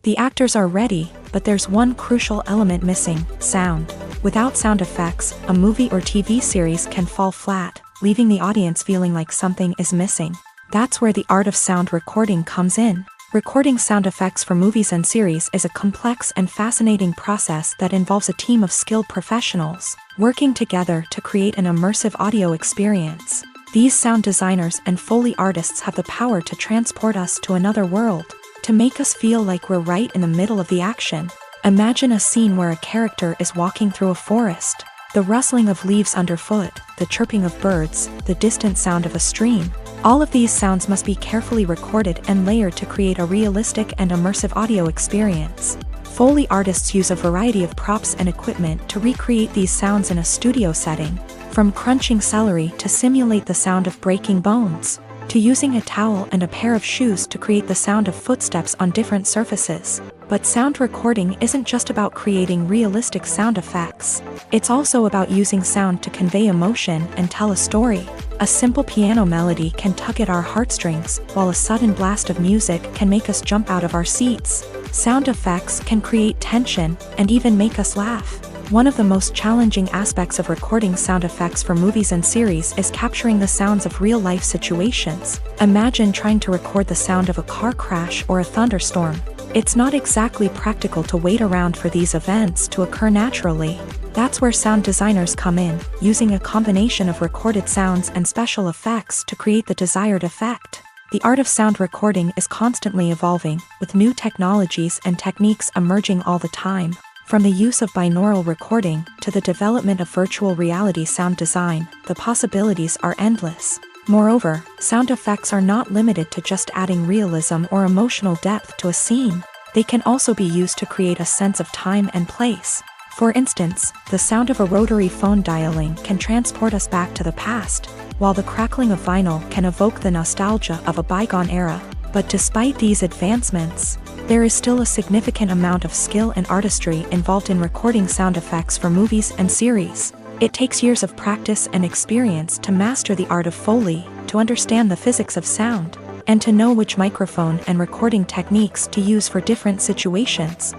The actors are ready, but there's one crucial element missing: sound. Without sound effects, a movie or TV series can fall flat, leaving the audience feeling like something is missing. That's where the art of sound recording comes in. Recording sound effects for movies and series is a complex and fascinating process that involves a team of skilled professionals working together to create an immersive audio experience. These sound designers and Foley artists have the power to transport us to another world, to make us feel like we're right in the middle of the action. Imagine a scene where a character is walking through a forest. The rustling of leaves underfoot, the chirping of birds, the distant sound of a stream. All of these sounds must be carefully recorded and layered to create a realistic and immersive audio experience. Foley artists use a variety of props and equipment to recreate these sounds in a studio setting, from crunching celery to simulate the sound of breaking bones, to using a towel and a pair of shoes to create the sound of footsteps on different surfaces. But sound recording isn't just about creating realistic sound effects. It's also about using sound to convey emotion and tell a story. A simple piano melody can tug at our heartstrings, while a sudden blast of music can make us jump out of our seats. Sound effects can create tension and even make us laugh. One of the most challenging aspects of recording sound effects for movies and series is capturing the sounds of real-life situations. Imagine trying to record the sound of a car crash or a thunderstorm. It's not exactly practical to wait around for these events to occur naturally. That's where sound designers come in, using a combination of recorded sounds and special effects to create the desired effect. The art of sound recording is constantly evolving, with new technologies and techniques emerging all the time. From the use of binaural recording to the development of virtual reality sound design, the possibilities are endless. Moreover, sound effects are not limited to just adding realism or emotional depth to a scene. They can also be used to create a sense of time and place. For instance, the sound of a rotary phone dialing can transport us back to the past, while the crackling of vinyl can evoke the nostalgia of a bygone era. But despite these advancements, there is still a significant amount of skill and artistry involved in recording sound effects for movies and series. It takes years of practice and experience to master the art of Foley, to understand the physics of sound, and to know which microphone and recording techniques to use for different situations.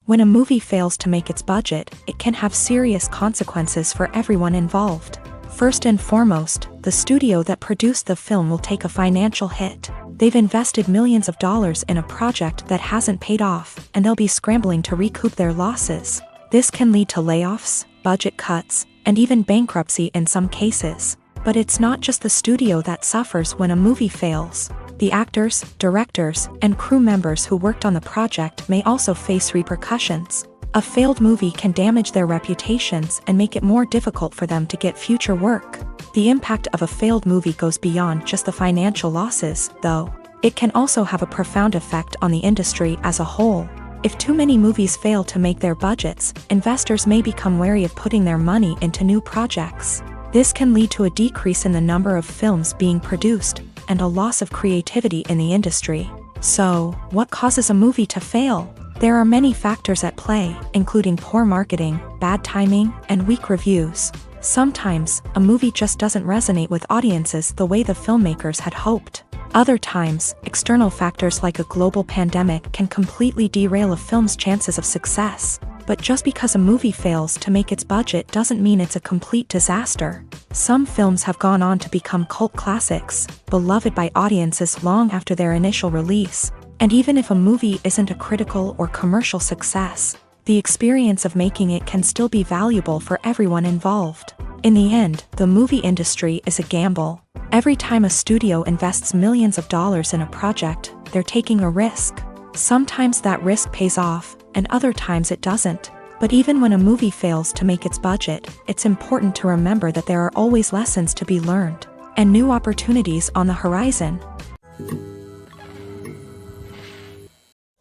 When a movie fails to make its budget, it can have serious consequences for everyone involved. First and foremost, the studio that produced the film will take a financial hit. They've invested millions of dollars in a project that hasn't paid off, and they'll be scrambling to recoup their losses. This can lead to layoffs, budget cuts, and even bankruptcy in some cases. But it's not just the studio that suffers when a movie fails. The actors, directors, and crew members who worked on the project may also face repercussions. A failed movie can damage their reputations and make it more difficult for them to get future work. The impact of a failed movie goes beyond just the financial losses, though. It can also have a profound effect on the industry as a whole. If too many movies fail to make their budgets, investors may become wary of putting their money into new projects. This can lead to a decrease in the number of films being produced, and a loss of creativity in the industry. So, what causes a movie to fail? There are many factors at play, including poor marketing, bad timing, and weak reviews. Sometimes, a movie just doesn't resonate with audiences the way the filmmakers had hoped. Other times, external factors like a global pandemic can completely derail a film's chances of success. But just because a movie fails to make its budget doesn't mean it's a complete disaster. Some films have gone on to become cult classics, beloved by audiences long after their initial release. And even if a movie isn't a critical or commercial success, the experience of making it can still be valuable for everyone involved. In the end, the movie industry is a gamble. Every time a studio invests millions of dollars in a project, they're taking a risk. Sometimes that risk pays off, and other times it doesn't. But even when a movie fails to make its budget, it's important to remember that there are always lessons to be learned, and new opportunities on the horizon.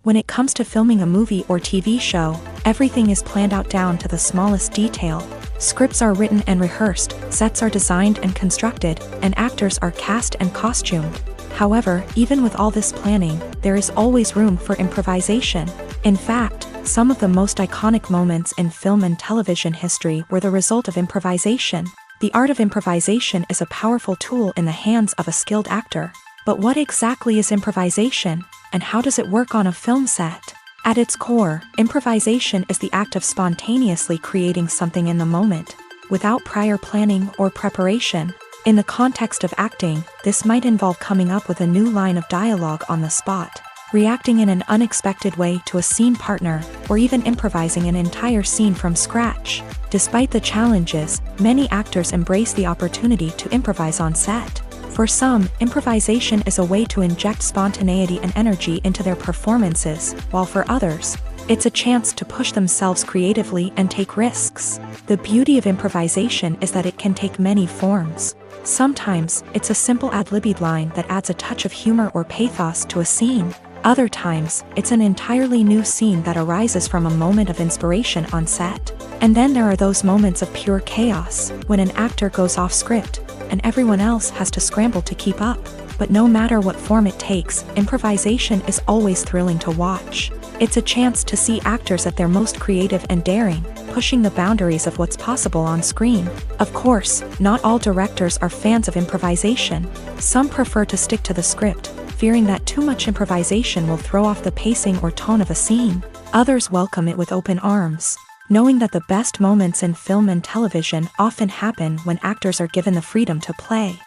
When it comes to filming a movie or TV show, everything is planned out down to the smallest detail. Scripts are written and rehearsed, sets are designed and constructed, and actors are cast and costumed. However, even with all this planning, there is always room for improvisation. In fact, some of the most iconic moments in film and television history were the result of improvisation. The art of improvisation is a powerful tool in the hands of a skilled actor. But what exactly is improvisation, and how does it work on a film set? At its core, improvisation is the act of spontaneously creating something in the moment, without prior planning or preparation. In the context of acting, this might involve coming up with a new line of dialogue on the spot, reacting in an unexpected way to a scene partner, or even improvising an entire scene from scratch. Despite the challenges, many actors embrace the opportunity to improvise on set. For some, improvisation is a way to inject spontaneity and energy into their performances, while for others, it's a chance to push themselves creatively and take risks. The beauty of improvisation is that it can take many forms. Sometimes, it's a simple ad-libbed line that adds a touch of humor or pathos to a scene. Other times, it's an entirely new scene that arises from a moment of inspiration on set. And then there are those moments of pure chaos, when an actor goes off script, and everyone else has to scramble to keep up. But no matter what form it takes, improvisation is always thrilling to watch. It's a chance to see actors at their most creative and daring, pushing the boundaries of what's possible on screen. Of course, not all directors are fans of improvisation. Some prefer to stick to the script, fearing that too much improvisation will throw off the pacing or tone of a scene. Others welcome it with open arms, knowing that the best moments in film and television often happen when actors are given the freedom to play.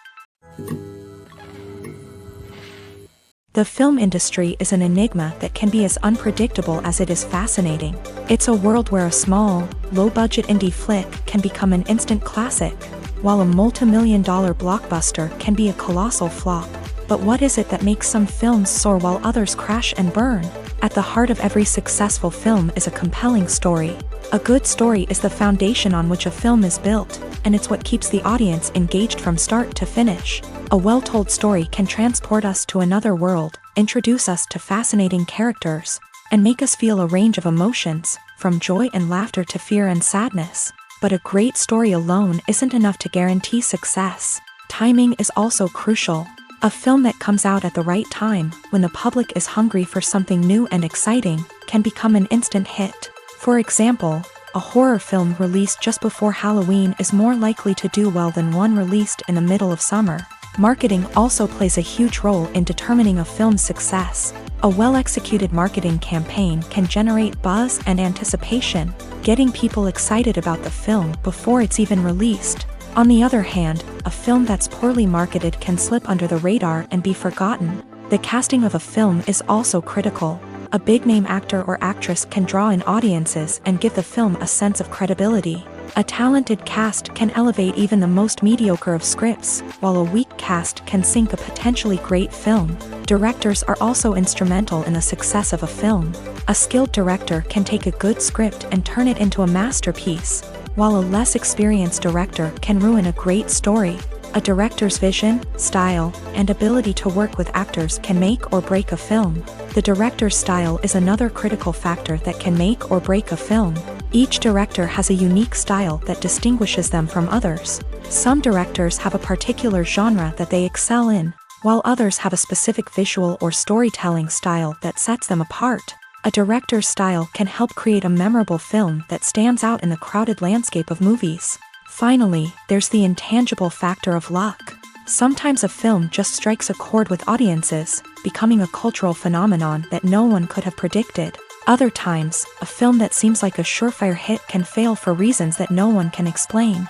The film industry is an enigma that can be as unpredictable as it is fascinating. It's a world where a small, low-budget indie flick can become an instant classic, while a multi-million-dollar blockbuster can be a colossal flop. But what is it that makes some films soar while others crash and burn? At the heart of every successful film is a compelling story. A good story is the foundation on which a film is built, and it's what keeps the audience engaged from start to finish. A well-told story can transport us to another world, introduce us to fascinating characters, and make us feel a range of emotions, from joy and laughter to fear and sadness. But a great story alone isn't enough to guarantee success. Timing is also crucial. A film that comes out at the right time, when the public is hungry for something new and exciting, can become an instant hit. For example, a horror film released just before Halloween is more likely to do well than one released in the middle of summer. Marketing also plays a huge role in determining a film's success. A well-executed marketing campaign can generate buzz and anticipation, getting people excited about the film before it's even released. On the other hand, a film that's poorly marketed can slip under the radar and be forgotten. The casting of a film is also critical. A big-name actor or actress can draw in audiences and give the film a sense of credibility. A talented cast can elevate even the most mediocre of scripts, while a weak cast can sink a potentially great film. Directors are also instrumental in the success of a film. A skilled director can take a good script and turn it into a masterpiece, while a less experienced director can ruin a great story. A director's vision, style, and ability to work with actors can make or break a film. The director's style is another critical factor that can make or break a film. Each director has a unique style that distinguishes them from others. Some directors have a particular genre that they excel in, while others have a specific visual or storytelling style that sets them apart. A director's style can help create a memorable film that stands out in the crowded landscape of movies. Finally, there's the intangible factor of luck. Sometimes a film just strikes a chord with audiences, becoming a cultural phenomenon that no one could have predicted. Other times, a film that seems like a surefire hit can fail for reasons that no one can explain.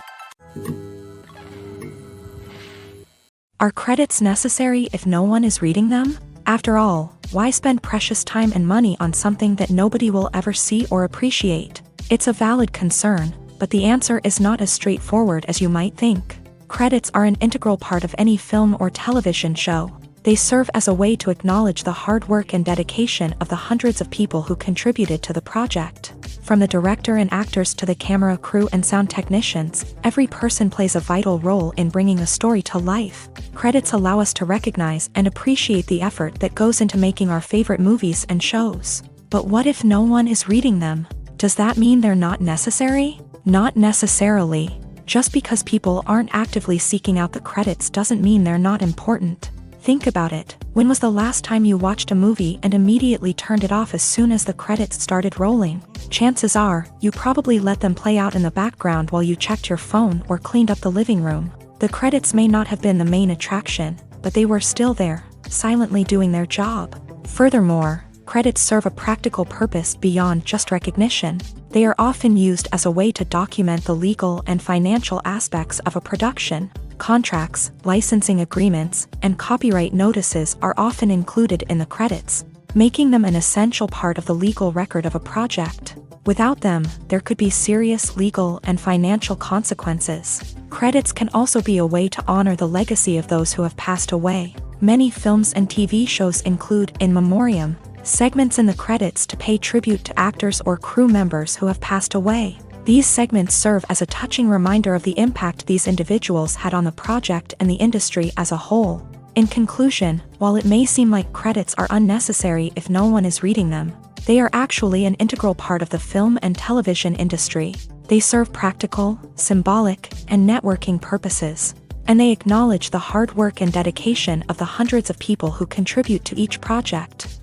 Are credits necessary if no one is reading them? After all, why spend precious time and money on something that nobody will ever see or appreciate? It's a valid concern, But the answer is not as straightforward as you might think. Credits are an integral part of any film or television show. They serve as a way to acknowledge the hard work and dedication of the hundreds of people who contributed to the project. From the director and actors to the camera crew and sound technicians, every person plays a vital role in bringing a story to life. Credits allow us to recognize and appreciate the effort that goes into making our favorite movies and shows. But what if no one is reading them? Does that mean they're not necessary? Not necessarily. Just because people aren't actively seeking out the credits doesn't mean they're not important. Think about it. When was the last time you watched a movie and immediately turned it off as soon as the credits started rolling? Chances are, you probably let them play out in the background while you checked your phone or cleaned up the living room. The credits may not have been the main attraction, but they were still there, silently doing their job. Furthermore, credits serve a practical purpose beyond just recognition. They are often used as a way to document the legal and financial aspects of a production. Contracts, licensing agreements, and copyright notices are often included in the credits, making them an essential part of the legal record of a project. Without them, there could be serious legal and financial consequences. Credits can also be a way to honor the legacy of those who have passed away. Many films and TV shows include in memoriam segments in the credits to pay tribute to actors or crew members who have passed away. These segments serve as a touching reminder of the impact these individuals had on the project and the industry as a whole. In conclusion, while it may seem like credits are unnecessary if no one is reading them, they are actually an integral part of the film and television industry. They serve practical, symbolic, and networking purposes, and they acknowledge the hard work and dedication of the hundreds of people who contribute to each project.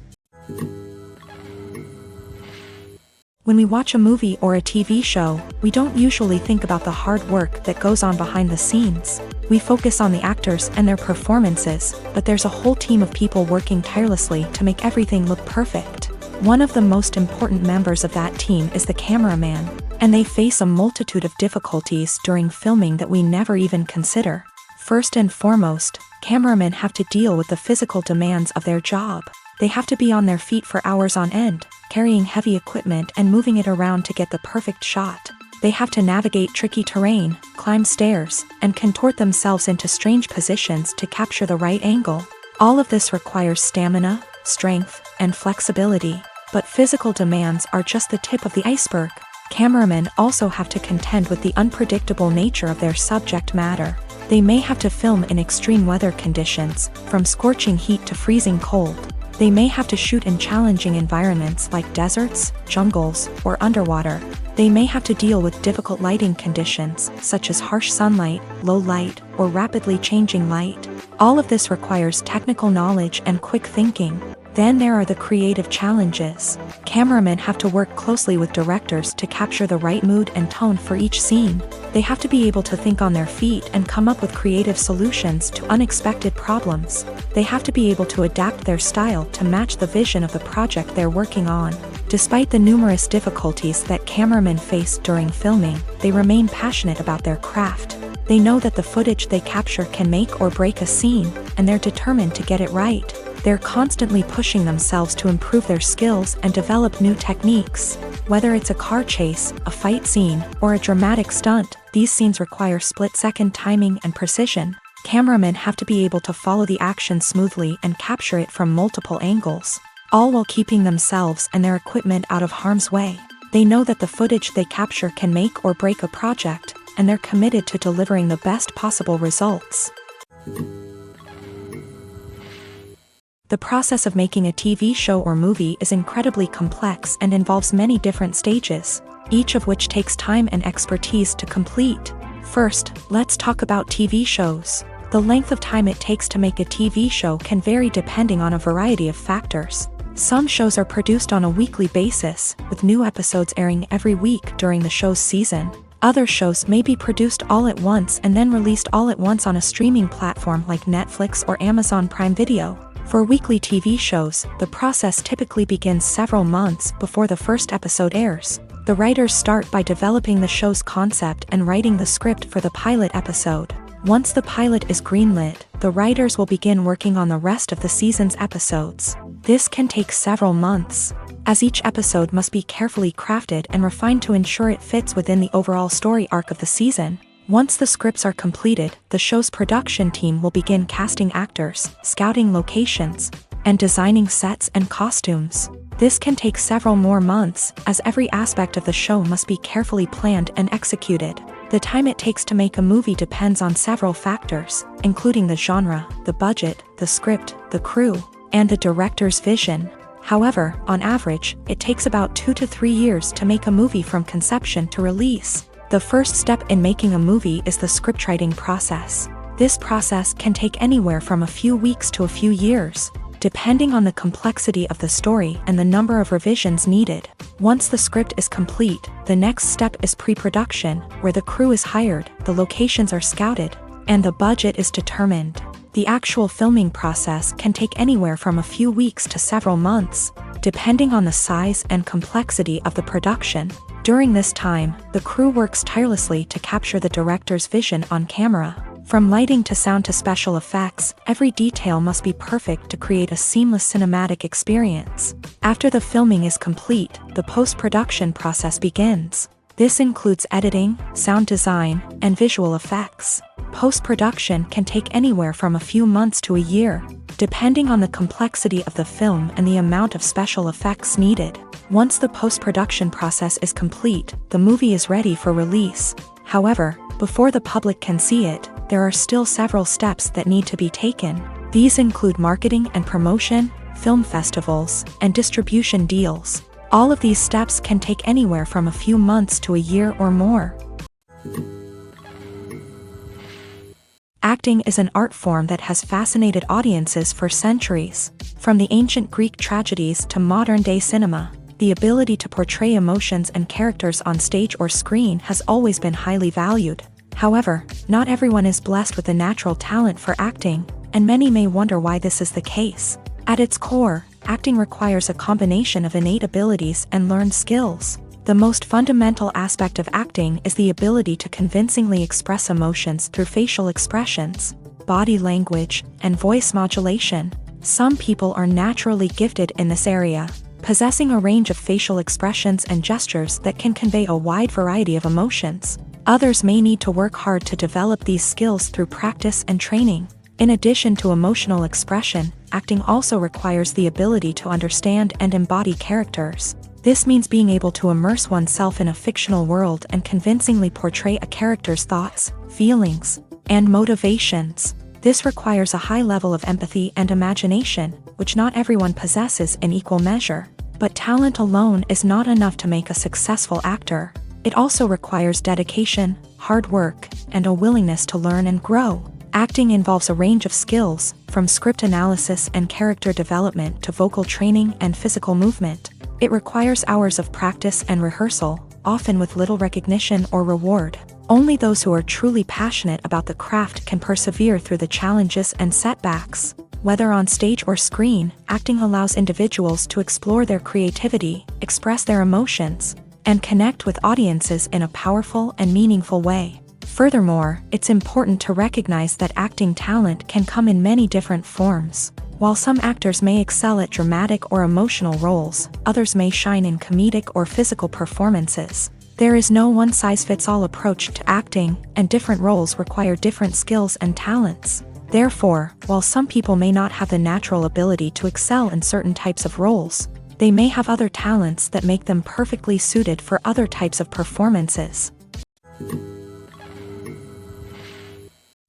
When we watch a movie or a TV show, we don't usually think about the hard work that goes on behind the scenes. We focus on the actors and their performances, but there's a whole team of people working tirelessly to make everything look perfect. One of the most important members of that team is the cameraman, and they face a multitude of difficulties during filming that we never even consider. First and foremost, cameramen have to deal with the physical demands of their job. They have to be on their feet for hours on end, carrying heavy equipment and moving it around to get the perfect shot. They have to navigate tricky terrain, climb stairs, and contort themselves into strange positions to capture the right angle. All of this requires stamina, strength, and flexibility. But physical demands are just the tip of the iceberg. Cameramen also have to contend with the unpredictable nature of their subject matter. They may have to film in extreme weather conditions, from scorching heat to freezing cold. They may have to shoot in challenging environments like deserts, jungles, or underwater. They may have to deal with difficult lighting conditions, such as harsh sunlight, low light, or rapidly changing light. All of this requires technical knowledge and quick thinking. Then there are the creative challenges. Cameramen have to work closely with directors to capture the right mood and tone for each scene. They have to be able to think on their feet and come up with creative solutions to unexpected problems. They have to be able to adapt their style to match the vision of the project they're working on. Despite the numerous difficulties that cameramen face during filming, they remain passionate about their craft. They know that the footage they capture can make or break a scene, and they're determined to get it right. They're constantly pushing themselves to improve their skills and develop new techniques. Whether it's a car chase, a fight scene, or a dramatic stunt, these scenes require split-second timing and precision. Cameramen have to be able to follow the action smoothly and capture it from multiple angles, all while keeping themselves and their equipment out of harm's way. They know that the footage they capture can make or break a project, and they're committed to delivering the best possible results. The process of making a TV show or movie is incredibly complex and involves many different stages, each of which takes time and expertise to complete. First, let's talk about TV shows. The length of time it takes to make a TV show can vary depending on a variety of factors. Some shows are produced on a weekly basis, with new episodes airing every week during the show's season. Other shows may be produced all at once and then released all at once on a streaming platform like Netflix or Amazon Prime Video. For weekly TV shows, the process typically begins several months before the first episode airs. The writers start by developing the show's concept and writing the script for the pilot episode. Once the pilot is greenlit, the writers will begin working on the rest of the season's episodes. This can take several months. as each episode must be carefully crafted and refined to ensure it fits within the overall story arc of the season. Once the scripts are completed, the show's production team will begin casting actors, scouting locations, and designing sets and costumes. This can take several more months, as every aspect of the show must be carefully planned and executed. The time it takes to make a movie depends on several factors, including the genre, the budget, the script, the crew, and the director's vision. However, on average, it takes about 2 to 3 years to make a movie from conception to release. The first step in making a movie is the scriptwriting process. This process can take anywhere from a few weeks to a few years, depending on the complexity of the story and the number of revisions needed. Once the script is complete, the next step is pre-production, where the crew is hired, the locations are scouted, and the budget is determined. The actual filming process can take anywhere from a few weeks to several months, depending on the size and complexity of the production. During this time, the crew works tirelessly to capture the director's vision on camera. From lighting to sound to special effects, every detail must be perfect to create a seamless cinematic experience. After the filming is complete, the post-production process begins. This includes editing, sound design, and visual effects. Post-production can take anywhere from a few months to a year, depending on the complexity of the film and the amount of special effects needed. Once the post-production process is complete, the movie is ready for release. However, before the public can see it, there are still several steps that need to be taken. These include marketing and promotion, film festivals, and distribution deals. All of these steps can take anywhere from a few months to a year or more. Acting is an art form that has fascinated audiences for centuries. From the ancient Greek tragedies to modern-day cinema, the ability to portray emotions and characters on stage or screen has always been highly valued. However, not everyone is blessed with a natural talent for acting, and many may wonder why this is the case. At its core, acting requires a combination of innate abilities and learned skills. The most fundamental aspect of acting is the ability to convincingly express emotions through facial expressions, body language, and voice modulation. Some people are naturally gifted in this area, possessing a range of facial expressions and gestures that can convey a wide variety of emotions. Others may need to work hard to develop these skills through practice and training. In addition to emotional expression, acting also requires the ability to understand and embody characters. This means being able to immerse oneself in a fictional world and convincingly portray a character's thoughts, feelings, and motivations. This requires a high level of empathy and imagination, which not everyone possesses in equal measure. But talent alone is not enough to make a successful actor. It also requires dedication, hard work, and a willingness to learn and grow. Acting involves a range of skills, from script analysis and character development to vocal training and physical movement. It requires hours of practice and rehearsal, often with little recognition or reward. Only those who are truly passionate about the craft can persevere through the challenges and setbacks. Whether on stage or screen, acting allows individuals to explore their creativity, express their emotions, and connect with audiences in a powerful and meaningful way. Furthermore, it's important to recognize that acting talent can come in many different forms. While some actors may excel at dramatic or emotional roles, others may shine in comedic or physical performances. There is no one-size-fits-all approach to acting, and different roles require different skills and talents. Therefore, while some people may not have the natural ability to excel in certain types of roles, they may have other talents that make them perfectly suited for other types of performances.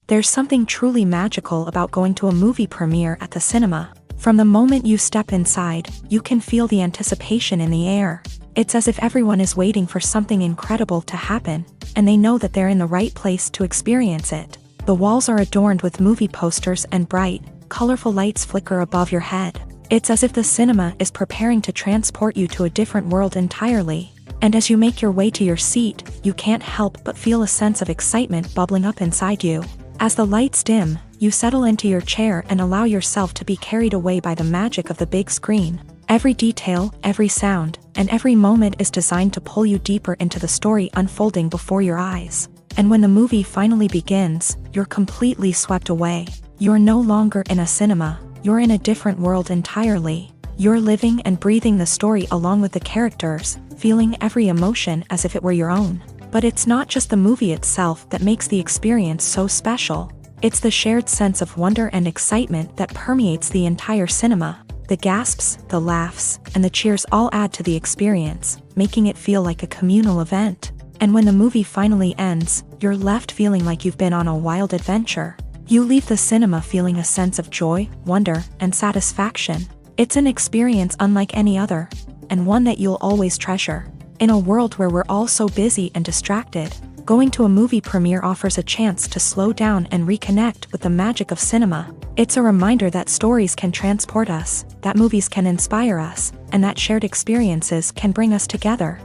There's something truly magical about going to a movie premiere at the cinema. From the moment you step inside, you can feel the anticipation in the air. It's as if everyone is waiting for something incredible to happen, and they know that they're in the right place to experience it. The walls are adorned with movie posters and bright, colorful lights flicker above your head. It's as if the cinema is preparing to transport you to a different world entirely. And as you make your way to your seat, you can't help but feel a sense of excitement bubbling up inside you. As the lights dim, you settle into your chair and allow yourself to be carried away by the magic of the big screen. Every detail, every sound, and every moment is designed to pull you deeper into the story unfolding before your eyes. And when the movie finally begins, you're completely swept away. You're no longer in a cinema, you're in a different world entirely. You're living and breathing the story along with the characters, feeling every emotion as if it were your own. But it's not just the movie itself that makes the experience so special. It's the shared sense of wonder and excitement that permeates the entire cinema. The gasps, the laughs, and the cheers all add to the experience, making it feel like a communal event. And when the movie finally ends, you're left feeling like you've been on a wild adventure. You leave the cinema feeling a sense of joy, wonder, and satisfaction. It's an experience unlike any other, and one that you'll always treasure. In a world where we're all so busy and distracted, going to a movie premiere offers a chance to slow down and reconnect with the magic of cinema. It's a reminder that stories can transport us, that movies can inspire us, and that shared experiences can bring us together.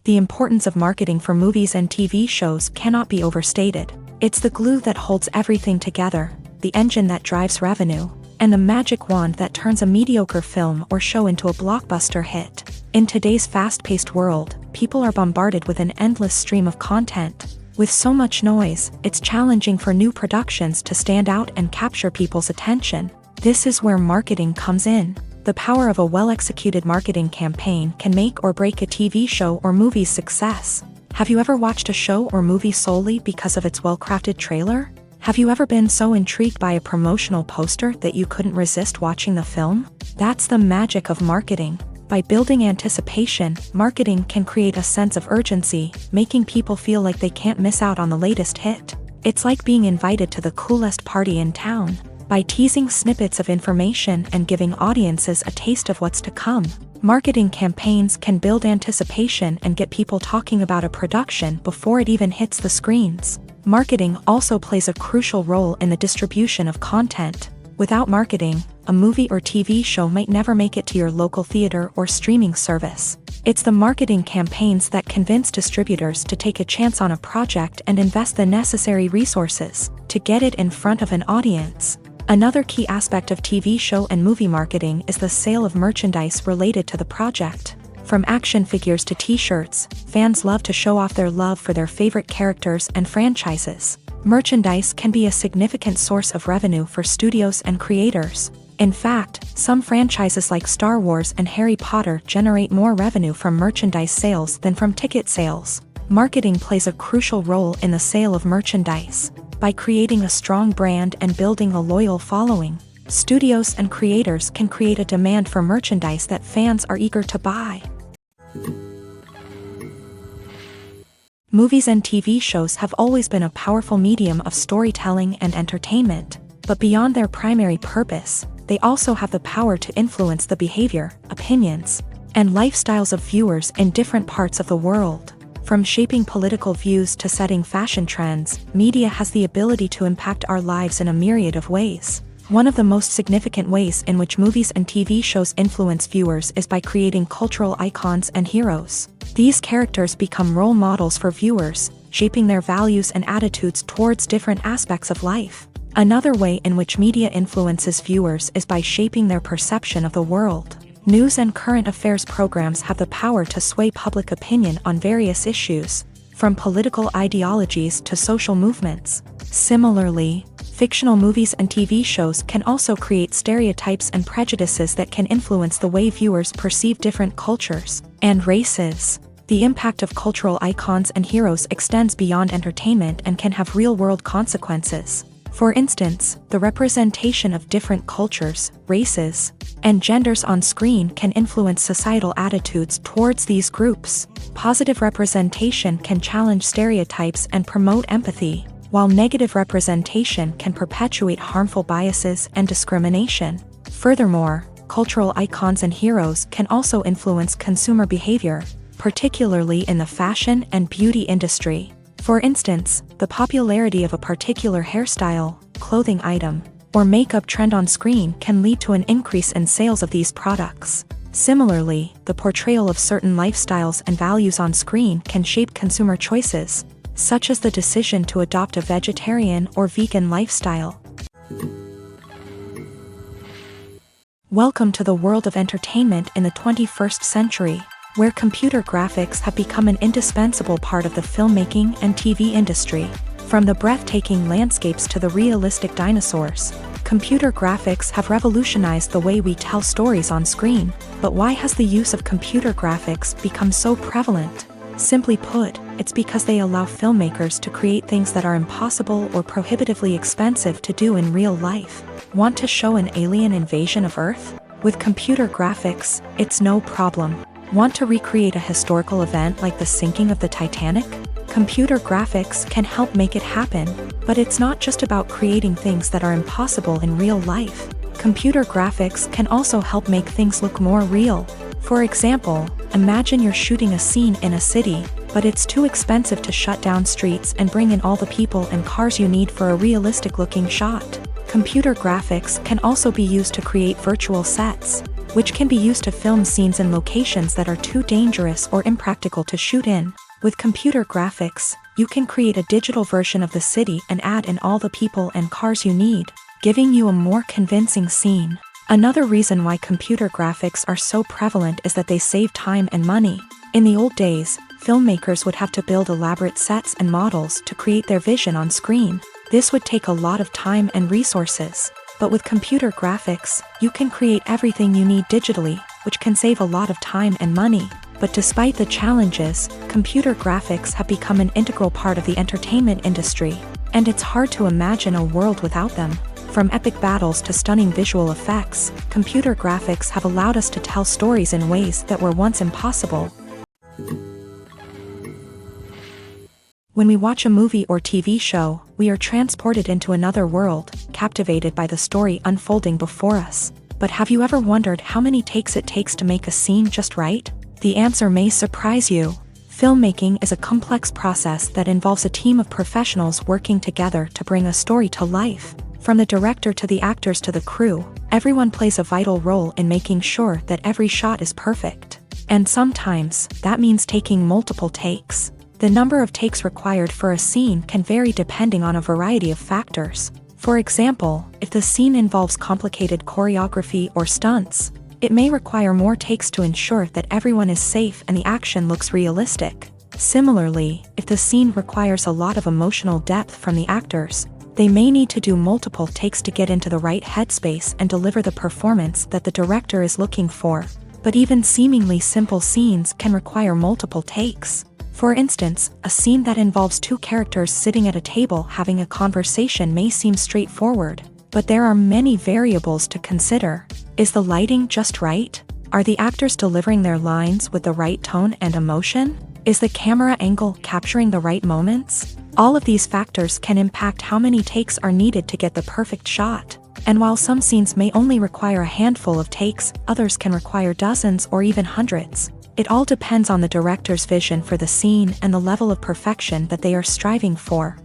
The importance of marketing for movies and TV shows cannot be overstated. It's the glue that holds everything together, the engine that drives revenue, and the magic wand that turns a mediocre film or show into a blockbuster hit. In today's fast-paced world, people are bombarded with an endless stream of content. With so much noise, it's challenging for new productions to stand out and capture people's attention. This is where marketing comes in. The power of a well-executed marketing campaign can make or break a TV show or movie's success. Have you ever watched a show or movie solely because of its well-crafted trailer? Have you ever been so intrigued by a promotional poster that you couldn't resist watching the film? That's the magic of marketing. By building anticipation, marketing can create a sense of urgency, making people feel like they can't miss out on the latest hit. It's like being invited to the coolest party in town. By teasing snippets of information and giving audiences a taste of what's to come, marketing campaigns can build anticipation and get people talking about a production before it even hits the screens. Marketing also plays a crucial role in the distribution of content. Without marketing, a movie or TV show might never make it to your local theater or streaming service. It's the marketing campaigns that convince distributors to take a chance on a project and invest the necessary resources to get it in front of an audience. Another key aspect of TV show and movie marketing is the sale of merchandise related to the project. From action figures to t-shirts, fans love to show off their love for their favorite characters and franchises. Merchandise can be a significant source of revenue for studios and creators. In fact, some franchises like Star Wars and Harry Potter generate more revenue from merchandise sales than from ticket sales. Marketing plays a crucial role in the sale of merchandise. By creating a strong brand and building a loyal following, studios and creators can create a demand for merchandise that fans are eager to buy. Movies and TV shows have always been a powerful medium of storytelling and entertainment, but beyond their primary purpose, they also have the power to influence the behavior, opinions, and lifestyles of viewers in different parts of the world. From shaping political views to setting fashion trends, media has the ability to impact our lives in a myriad of ways. One of the most significant ways in which movies and TV shows influence viewers is by creating cultural icons and heroes. These characters become role models for viewers, shaping their values and attitudes towards different aspects of life. Another way in which media influences viewers is by shaping their perception of the world. News and current affairs programs have the power to sway public opinion on various issues, from political ideologies to social movements. Similarly, fictional movies and TV shows can also create stereotypes and prejudices that can influence the way viewers perceive different cultures and races. The impact of cultural icons and heroes extends beyond entertainment and can have real-world consequences. For instance, the representation of different cultures, races, and genders on screen can influence societal attitudes towards these groups. Positive representation can challenge stereotypes and promote empathy, while negative representation can perpetuate harmful biases and discrimination. Furthermore, cultural icons and heroes can also influence consumer behavior, particularly in the fashion and beauty industry. For instance, the popularity of a particular hairstyle, clothing item, or makeup trend on screen can lead to an increase in sales of these products. Similarly, the portrayal of certain lifestyles and values on screen can shape consumer choices, such as the decision to adopt a vegetarian or vegan lifestyle. Welcome to the world of entertainment in the 21st century, where computer graphics have become an indispensable part of the filmmaking and TV industry. From the breathtaking landscapes to the realistic dinosaurs, Computer graphics have revolutionized the way we tell stories on screen, but why has the use of computer graphics become so prevalent? Simply put, it's because they allow filmmakers to create things that are impossible or prohibitively expensive to do in real life. Want to show an alien invasion of Earth? With computer graphics, it's no problem. Want to recreate a historical event like the sinking of the Titanic? Computer graphics can help make it happen, but it's not just about creating things that are impossible in real life. Computer graphics can also help make things look more real. For example, imagine you're shooting a scene in a city, but it's too expensive to shut down streets and bring in all the people and cars you need for a realistic-looking shot. Computer graphics can also be used to create virtual sets, which can be used to film scenes in locations that are too dangerous or impractical to shoot in. With computer graphics, you can create a digital version of the city and add in all the people and cars you need, giving you a more convincing scene. Another reason why computer graphics are so prevalent is that they save time and money. In the old days, filmmakers would have to build elaborate sets and models to create their vision on screen. This would take a lot of time and resources. But with computer graphics, you can create everything you need digitally, which can save a lot of time and money. But despite the challenges, computer graphics have become an integral part of the entertainment industry, and it's hard to imagine a world without them. From epic battles to stunning visual effects, computer graphics have allowed us to tell stories in ways that were once impossible. When we watch a movie or TV show, we are transported into another world, captivated by the story unfolding before us. But have you ever wondered how many takes it takes to make a scene just right? The answer may surprise you. Filmmaking is a complex process that involves a team of professionals working together to bring a story to life. From the director to the actors to the crew, everyone plays a vital role in making sure that every shot is perfect. And sometimes, that means taking multiple takes. The number of takes required for a scene can vary depending on a variety of factors. For example, if the scene involves complicated choreography or stunts, it may require more takes to ensure that everyone is safe and the action looks realistic. Similarly, if the scene requires a lot of emotional depth from the actors, they may need to do multiple takes to get into the right headspace and deliver the performance that the director is looking for. But even seemingly simple scenes can require multiple takes. For instance, a scene that involves two characters sitting at a table having a conversation may seem straightforward, but there are many variables to consider. Is the lighting just right? Are the actors delivering their lines with the right tone and emotion? Is the camera angle capturing the right moments? All of these factors can impact how many takes are needed to get the perfect shot. And while some scenes may only require a handful of takes, others can require dozens or even hundreds. It all depends on the director's vision for the scene and the level of perfection that they are striving for.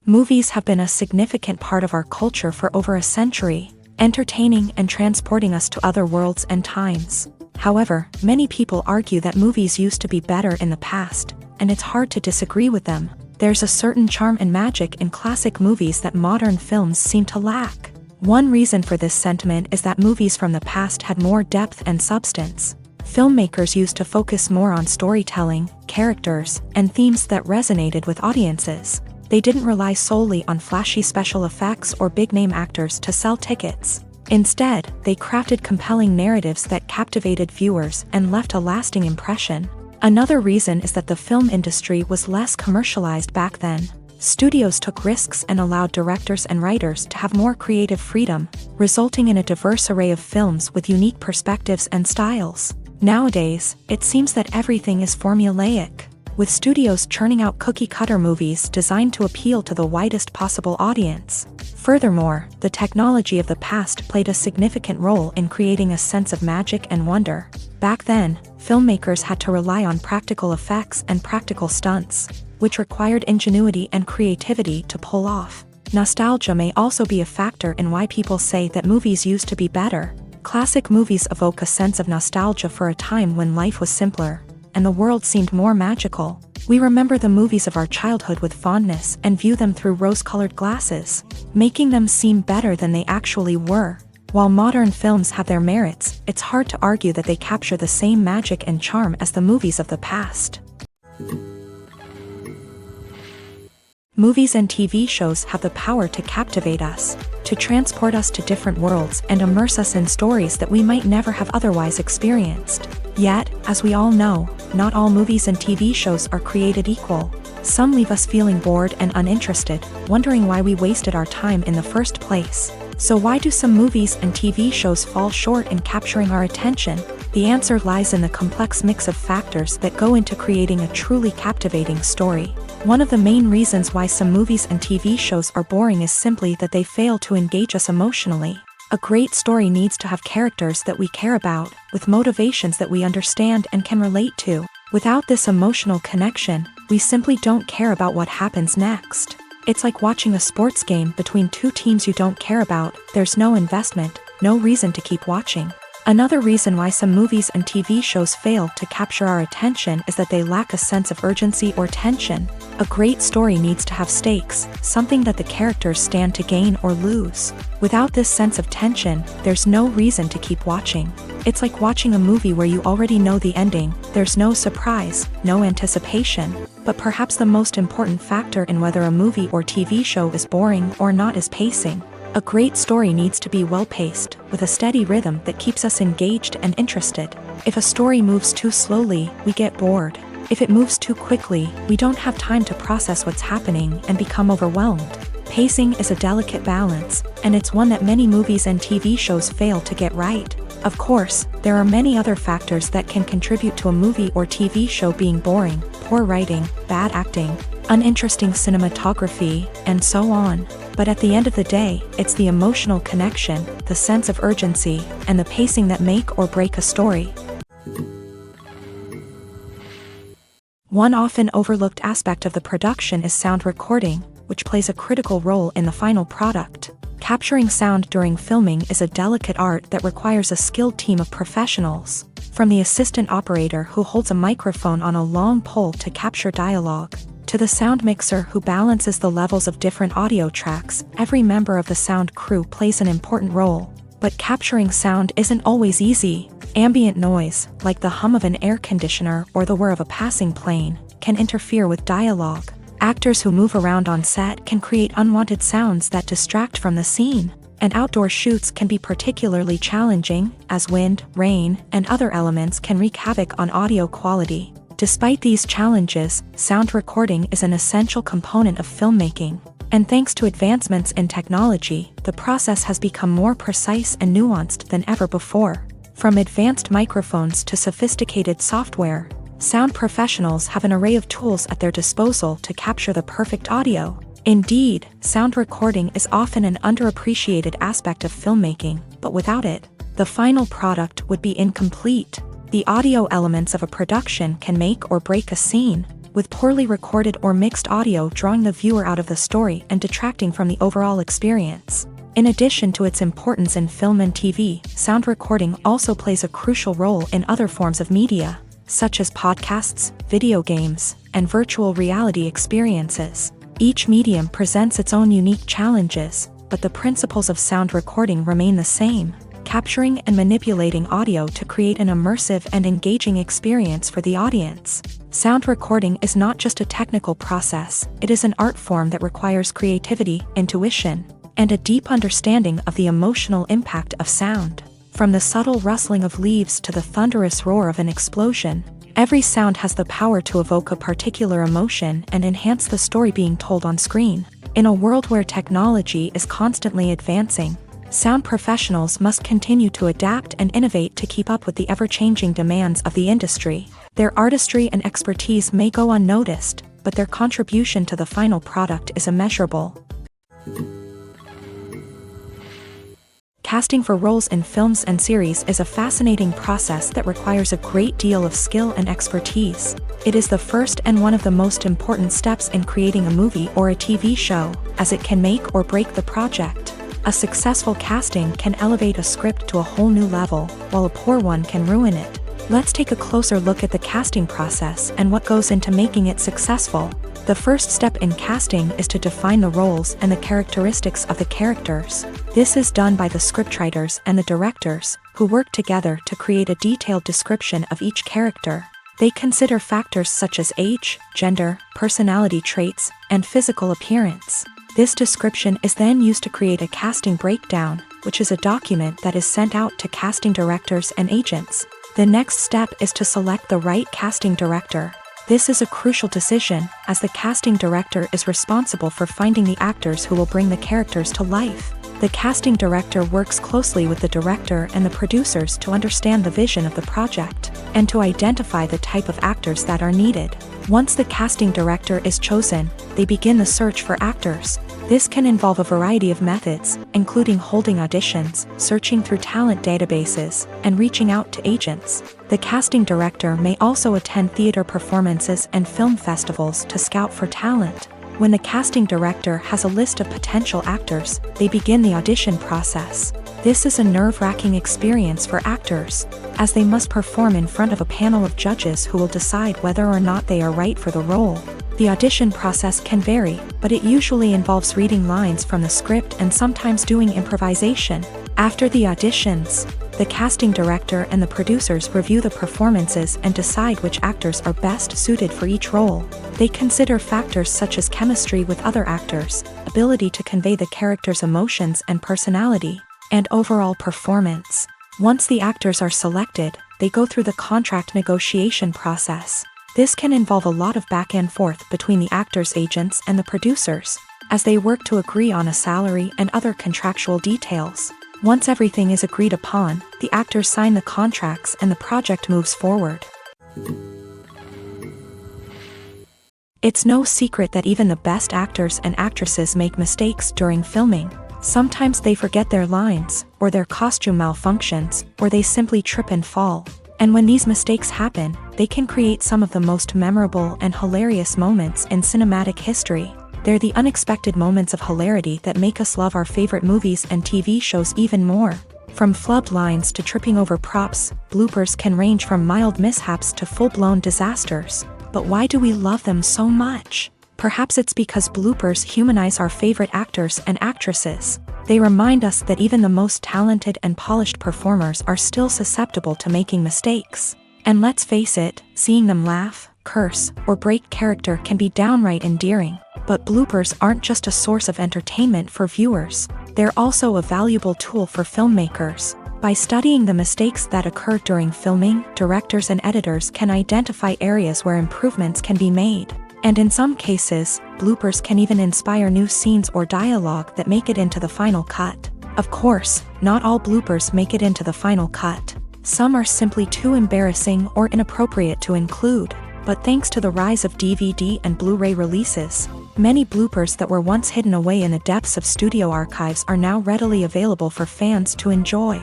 Movies have been a significant part of our culture for over a century, entertaining and transporting us to other worlds and times. However, many people argue that movies used to be better in the past, and it's hard to disagree with them. There's a certain charm and magic in classic movies that modern films seem to lack. One reason for this sentiment is that movies from the past had more depth and substance. Filmmakers used to focus more on storytelling, characters, and themes that resonated with audiences. They didn't rely solely on flashy special effects or big-name actors to sell tickets. Instead, they crafted compelling narratives that captivated viewers and left a lasting impression. Another reason is that the film industry was less commercialized back then. Studios took risks and allowed directors and writers to have more creative freedom, resulting in a diverse array of films with unique perspectives and styles. Nowadays, it seems that everything is formulaic, with studios churning out cookie-cutter movies designed to appeal to the widest possible audience. Furthermore, the technology of the past played a significant role in creating a sense of magic and wonder. Back then, filmmakers had to rely on practical effects and practical stunts, which required ingenuity and creativity to pull off. Nostalgia may also be a factor in why people say that movies used to be better. Classic movies evoke a sense of nostalgia for a time when life was simpler, and the world seemed more magical. We remember the movies of our childhood with fondness and view them through rose-colored glasses, making them seem better than they actually were. While modern films have their merits, it's hard to argue that they capture the same magic and charm as the movies of the past. Movies and TV shows have the power to captivate us, to transport us to different worlds and immerse us in stories that we might never have otherwise experienced. Yet, as we all know, not all movies and TV shows are created equal. Some leave us feeling bored and uninterested, wondering why we wasted our time in the first place. So why do some movies and TV shows fall short in capturing our attention? The answer lies in the complex mix of factors that go into creating a truly captivating story. One of the main reasons why some movies and TV shows are boring is simply that they fail to engage us emotionally. A great story needs to have characters that we care about, with motivations that we understand and can relate to. Without this emotional connection, we simply don't care about what happens next. It's like watching a sports game between two teams you don't care about. There's no investment, no reason to keep watching. Another reason why some movies and TV shows fail to capture our attention is that they lack a sense of urgency or tension. A great story needs to have stakes, something that the characters stand to gain or lose. Without this sense of tension, there's no reason to keep watching. It's like watching a movie where you already know the ending. There's no surprise, no anticipation. But perhaps the most important factor in whether a movie or TV show is boring or not is pacing. A great story needs to be well-paced, with a steady rhythm that keeps us engaged and interested. If a story moves too slowly, we get bored. If it moves too quickly, we don't have time to process what's happening and become overwhelmed. Pacing is a delicate balance, and it's one that many movies and TV shows fail to get right. Of course, there are many other factors that can contribute to a movie or TV show being boring: poor writing, bad acting, uninteresting cinematography, and so on. But at the end of the day, it's the emotional connection, the sense of urgency, and the pacing that make or break a story. One often overlooked aspect of the production is sound recording, which plays a critical role in the final product. Capturing sound during filming is a delicate art that requires a skilled team of professionals. From the assistant operator who holds a microphone on a long pole to capture dialogue, to the sound mixer who balances the levels of different audio tracks, every member of the sound crew plays an important role. But capturing sound isn't always easy. Ambient noise, like the hum of an air conditioner or the whir of a passing plane, can interfere with dialogue. Actors who move around on set can create unwanted sounds that distract from the scene. And outdoor shoots can be particularly challenging, as wind, rain, and other elements can wreak havoc on audio quality. Despite these challenges, sound recording is an essential component of filmmaking. And thanks to advancements in technology, the process has become more precise and nuanced than ever before. From advanced microphones to sophisticated software, sound professionals have an array of tools at their disposal to capture the perfect audio. Indeed, sound recording is often an underappreciated aspect of filmmaking, but without it, the final product would be incomplete. The audio elements of a production can make or break a scene, with poorly recorded or mixed audio drawing the viewer out of the story and detracting from the overall experience. In addition to its importance in film and TV, sound recording also plays a crucial role in other forms of media, such as podcasts, video games, and virtual reality experiences. Each medium presents its own unique challenges, but the principles of sound recording remain the same: capturing and manipulating audio to create an immersive and engaging experience for the audience. Sound recording is not just a technical process, it is an art form that requires creativity, intuition, and a deep understanding of the emotional impact of sound. From the subtle rustling of leaves to the thunderous roar of an explosion, every sound has the power to evoke a particular emotion and enhance the story being told on screen. In a world where technology is constantly advancing, sound professionals must continue to adapt and innovate to keep up with the ever-changing demands of the industry. Their artistry and expertise may go unnoticed, but their contribution to the final product is immeasurable. Casting for roles in films and series is a fascinating process that requires a great deal of skill and expertise. It is the first and one of the most important steps in creating a movie or a TV show, as it can make or break the project. A successful casting can elevate a script to a whole new level, while a poor one can ruin it. Let's take a closer look at the casting process and what goes into making it successful. The first step in casting is to define the roles and the characteristics of the characters. This is done by the scriptwriters and the directors, who work together to create a detailed description of each character. They consider factors such as age, gender, personality traits, and physical appearance. This description is then used to create a casting breakdown, which is a document that is sent out to casting directors and agents. The next step is to select the right casting director. This is a crucial decision, as the casting director is responsible for finding the actors who will bring the characters to life. The casting director works closely with the director and the producers to understand the vision of the project, and to identify the type of actors that are needed. Once the casting director is chosen, they begin the search for actors. This can involve a variety of methods, including holding auditions, searching through talent databases, and reaching out to agents. The casting director may also attend theater performances and film festivals to scout for talent. When the casting director has a list of potential actors, they begin the audition process. This is a nerve-wracking experience for actors, as they must perform in front of a panel of judges who will decide whether or not they are right for the role. The audition process can vary, but it usually involves reading lines from the script and sometimes doing improvisation. After the auditions, the casting director and the producers review the performances and decide which actors are best suited for each role. They consider factors such as chemistry with other actors, ability to convey the character's emotions and personality, and overall performance. Once the actors are selected, they go through the contract negotiation process. This can involve a lot of back and forth between the actors' agents and the producers, as they work to agree on a salary and other contractual details. Once everything is agreed upon, the actors sign the contracts and the project moves forward. It's no secret that even the best actors and actresses make mistakes during filming. Sometimes they forget their lines, or their costume malfunctions, or they simply trip and fall. And when these mistakes happen, they can create some of the most memorable and hilarious moments in cinematic history. They're the unexpected moments of hilarity that make us love our favorite movies and TV shows even more. From flubbed lines to tripping over props, bloopers can range from mild mishaps to full-blown disasters. But why do we love them so much? Perhaps it's because bloopers humanize our favorite actors and actresses. They remind us that even the most talented and polished performers are still susceptible to making mistakes. And let's face it, seeing them laugh, curse, or break character can be downright endearing. But bloopers aren't just a source of entertainment for viewers. They're also a valuable tool for filmmakers. By studying the mistakes that occur during filming, directors and editors can identify areas where improvements can be made. And in some cases, bloopers can even inspire new scenes or dialogue that make it into the final cut. Of course, not all bloopers make it into the final cut. Some are simply too embarrassing or inappropriate to include. But thanks to the rise of DVD and Blu-ray releases, many bloopers that were once hidden away in the depths of studio archives are now readily available for fans to enjoy.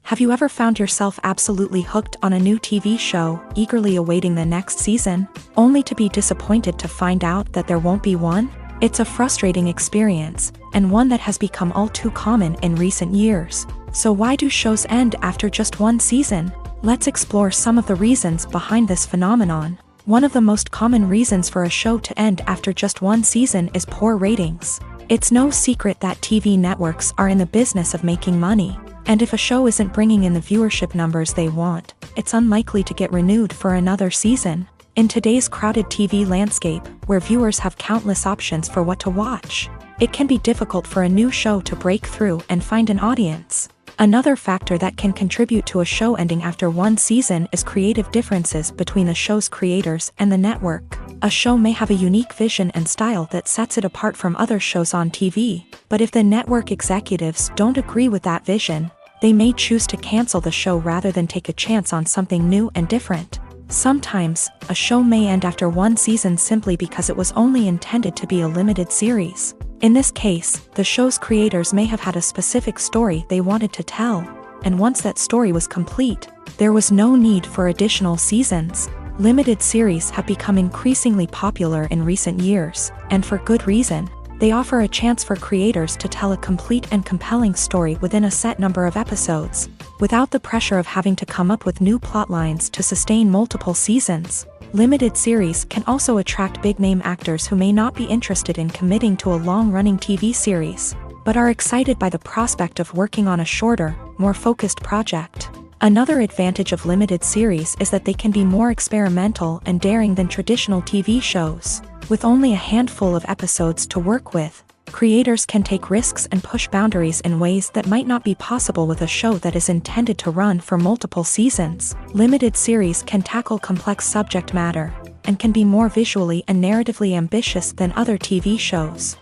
Have you ever found yourself absolutely hooked on a new TV show, eagerly awaiting the next season, only to be disappointed to find out that there won't be one? It's a frustrating experience, and one that has become all too common in recent years. So why do shows end after just one season? Let's explore some of the reasons behind this phenomenon. One of the most common reasons for a show to end after just one season is poor ratings. It's no secret that TV networks are in the business of making money. And if a show isn't bringing in the viewership numbers they want, it's unlikely to get renewed for another season. In today's crowded TV landscape, where viewers have countless options for what to watch, it can be difficult for a new show to break through and find an audience. Another factor that can contribute to a show ending after one season is creative differences between the show's creators and the network. A show may have a unique vision and style that sets it apart from other shows on TV, but if the network executives don't agree with that vision, they may choose to cancel the show rather than take a chance on something new and different. Sometimes, a show may end after one season simply because it was only intended to be a limited series. In this case, the show's creators may have had a specific story they wanted to tell, and once that story was complete, there was no need for additional seasons. Limited series have become increasingly popular in recent years, and for good reason. They offer a chance for creators to tell a complete and compelling story within a set number of episodes, without the pressure of having to come up with new plotlines to sustain multiple seasons. Limited series can also attract big-name actors who may not be interested in committing to a long-running TV series, but are excited by the prospect of working on a shorter, more focused project. Another advantage of limited series is that they can be more experimental and daring than traditional TV shows. With only a handful of episodes to work with, creators can take risks and push boundaries in ways that might not be possible with a show that is intended to run for multiple seasons. Limited series can tackle complex subject matter and can be more visually and narratively ambitious than other TV shows.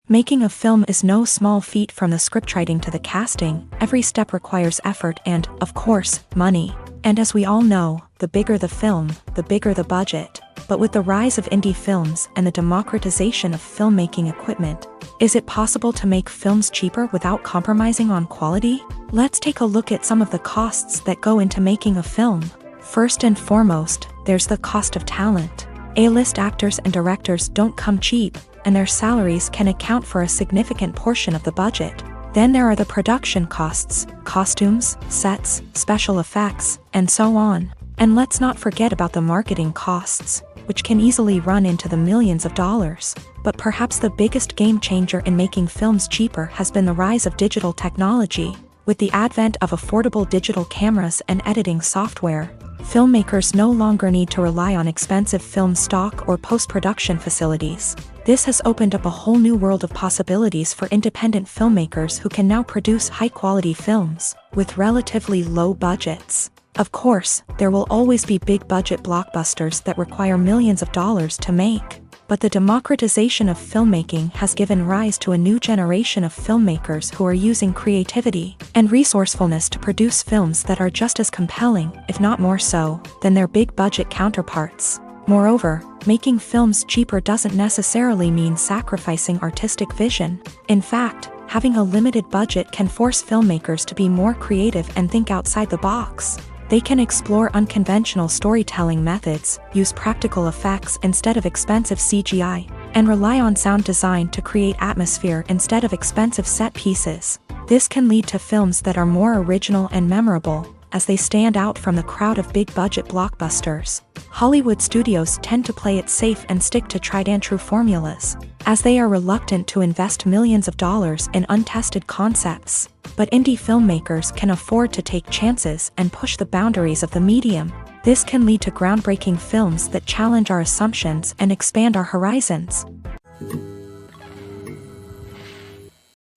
Making a film is no small feat. From the scriptwriting to the casting, every step requires effort and, of course, money. And as we all know, the bigger the film, the bigger the budget. But with the rise of indie films and the democratization of filmmaking equipment, is it possible to make films cheaper without compromising on quality? Let's take a look at some of the costs that go into making a film. First and foremost, there's the cost of talent. A-list actors and directors don't come cheap, and their salaries can account for a significant portion of the budget. Then there are the production costs, costumes, sets, special effects, and so on. And let's not forget about the marketing costs, which can easily run into the millions of dollars. But perhaps the biggest game changer in making films cheaper has been the rise of digital technology. With the advent of affordable digital cameras and editing software, filmmakers no longer need to rely on expensive film stock or post-production facilities. This has opened up a whole new world of possibilities for independent filmmakers who can now produce high-quality films with relatively low budgets. Of course, there will always be big-budget blockbusters that require millions of dollars to make. But the democratization of filmmaking has given rise to a new generation of filmmakers who are using creativity and resourcefulness to produce films that are just as compelling, if not more so, than their big-budget counterparts. Moreover, making films cheaper doesn't necessarily mean sacrificing artistic vision. In fact, having a limited budget can force filmmakers to be more creative and think outside the box. They can explore unconventional storytelling methods, use practical effects instead of expensive CGI, and rely on sound design to create atmosphere instead of expensive set pieces. This can lead to films that are more original and memorable, as they stand out from the crowd of big-budget blockbusters. Hollywood studios tend to play it safe and stick to tried-and-true formulas, as they are reluctant to invest millions of dollars in untested concepts. But indie filmmakers can afford to take chances and push the boundaries of the medium. This can lead to groundbreaking films that challenge our assumptions and expand our horizons.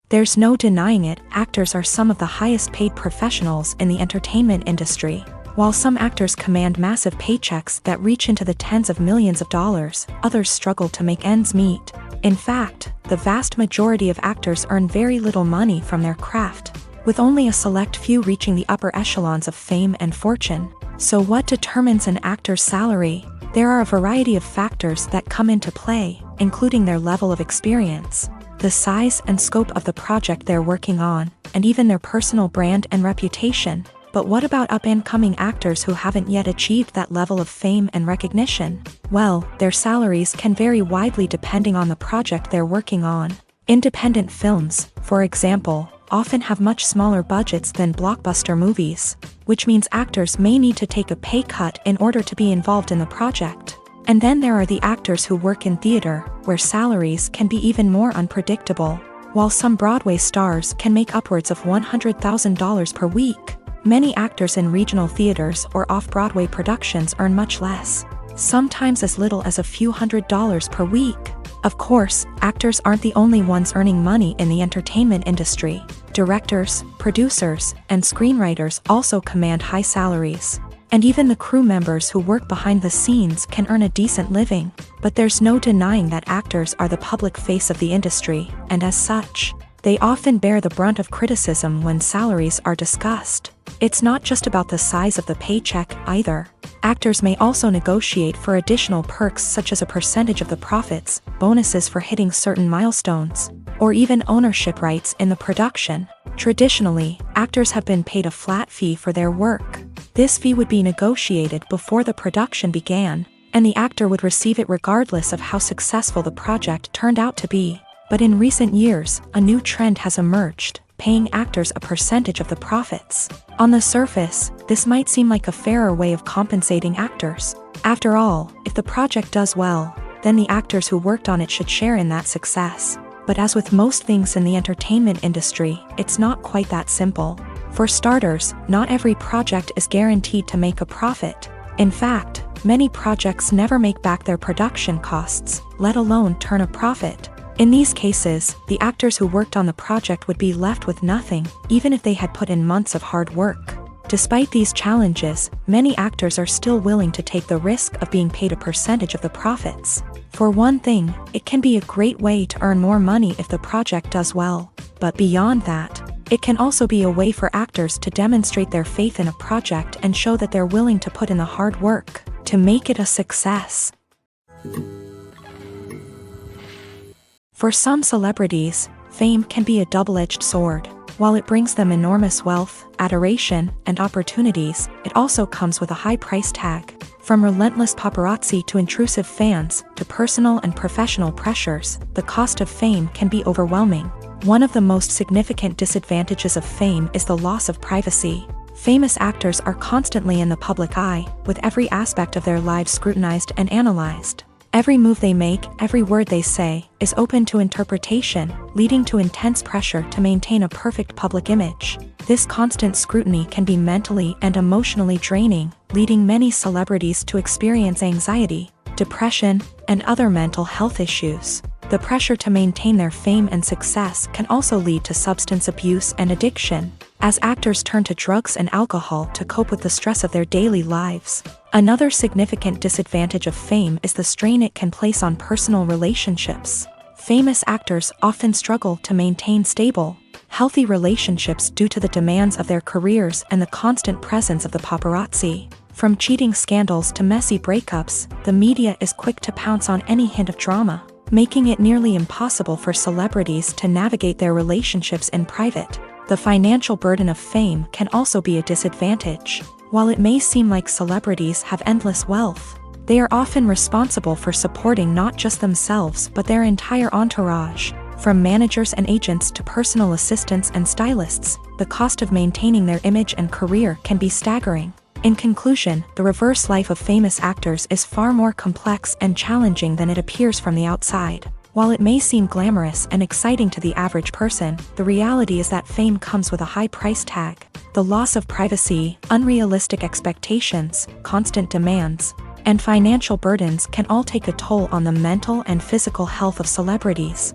There's no denying it, actors are some of the highest-paid professionals in the entertainment industry. While some actors command massive paychecks that reach into the tens of millions of dollars, others struggle to make ends meet. In fact, the vast majority of actors earn very little money from their craft, with only a select few reaching the upper echelons of fame and fortune. So what determines an actor's salary? There are a variety of factors that come into play, including their level of experience, the size and scope of the project they're working on, and even their personal brand and reputation. But what about up-and-coming actors who haven't yet achieved that level of fame and recognition? Well, their salaries can vary widely depending on the project they're working on. Independent films, for example, often have much smaller budgets than blockbuster movies, which means actors may need to take a pay cut in order to be involved in the project. And then there are the actors who work in theater, where salaries can be even more unpredictable. While some Broadway stars can make upwards of $100,000 per week, many actors in regional theaters or off-Broadway productions earn much less, sometimes as little as a few $100s per week. Of course, actors aren't the only ones earning money in the entertainment industry. Directors, producers, and screenwriters also command high salaries. And even the crew members who work behind the scenes can earn a decent living. But there's no denying that actors are the public face of the industry, and as such, they often bear the brunt of criticism when salaries are discussed. It's not just about the size of the paycheck, either. Actors may also negotiate for additional perks such as a percentage of the profits, bonuses for hitting certain milestones, or even ownership rights in the production. Traditionally, actors have been paid a flat fee for their work. This fee would be negotiated before the production began, and the actor would receive it regardless of how successful the project turned out to be. But in recent years, a new trend has emerged, paying actors a percentage of the profits. On the surface, this might seem like a fairer way of compensating actors. After all, if the project does well, then the actors who worked on it should share in that success. But as with most things in the entertainment industry, it's not quite that simple. For starters, not every project is guaranteed to make a profit. In fact, many projects never make back their production costs, let alone turn a profit. In these cases, the actors who worked on the project would be left with nothing, even if they had put in months of hard work. Despite these challenges, many actors are still willing to take the risk of being paid a percentage of the profits. For one thing, it can be a great way to earn more money if the project does well. But beyond that, it can also be a way for actors to demonstrate their faith in a project and show that they're willing to put in the hard work to make it a success. For some celebrities, fame can be a double-edged sword. While it brings them enormous wealth, adoration, and opportunities, it also comes with a high price tag. From relentless paparazzi to intrusive fans, to personal and professional pressures, the cost of fame can be overwhelming. One of the most significant disadvantages of fame is the loss of privacy. Famous actors are constantly in the public eye, with every aspect of their lives scrutinized and analyzed. Every move they make, every word they say, is open to interpretation, leading to intense pressure to maintain a perfect public image. This constant scrutiny can be mentally and emotionally draining, leading many celebrities to experience anxiety, depression, and other mental health issues. The pressure to maintain their fame and success can also lead to substance abuse and addiction, as actors turn to drugs and alcohol to cope with the stress of their daily lives. Another significant disadvantage of fame is the strain it can place on personal relationships. Famous actors often struggle to maintain stable, healthy relationships due to the demands of their careers and the constant presence of the paparazzi. From cheating scandals to messy breakups, the media is quick to pounce on any hint of drama, making it nearly impossible for celebrities to navigate their relationships in private. The financial burden of fame can also be a disadvantage. While it may seem like celebrities have endless wealth, they are often responsible for supporting not just themselves but their entire entourage. From managers and agents to personal assistants and stylists, the cost of maintaining their image and career can be staggering. In conclusion, the reverse life of famous actors is far more complex and challenging than it appears from the outside. While it may seem glamorous and exciting to the average person, the reality is that fame comes with a high price tag. The loss of privacy, unrealistic expectations, constant demands, and financial burdens can all take a toll on the mental and physical health of celebrities.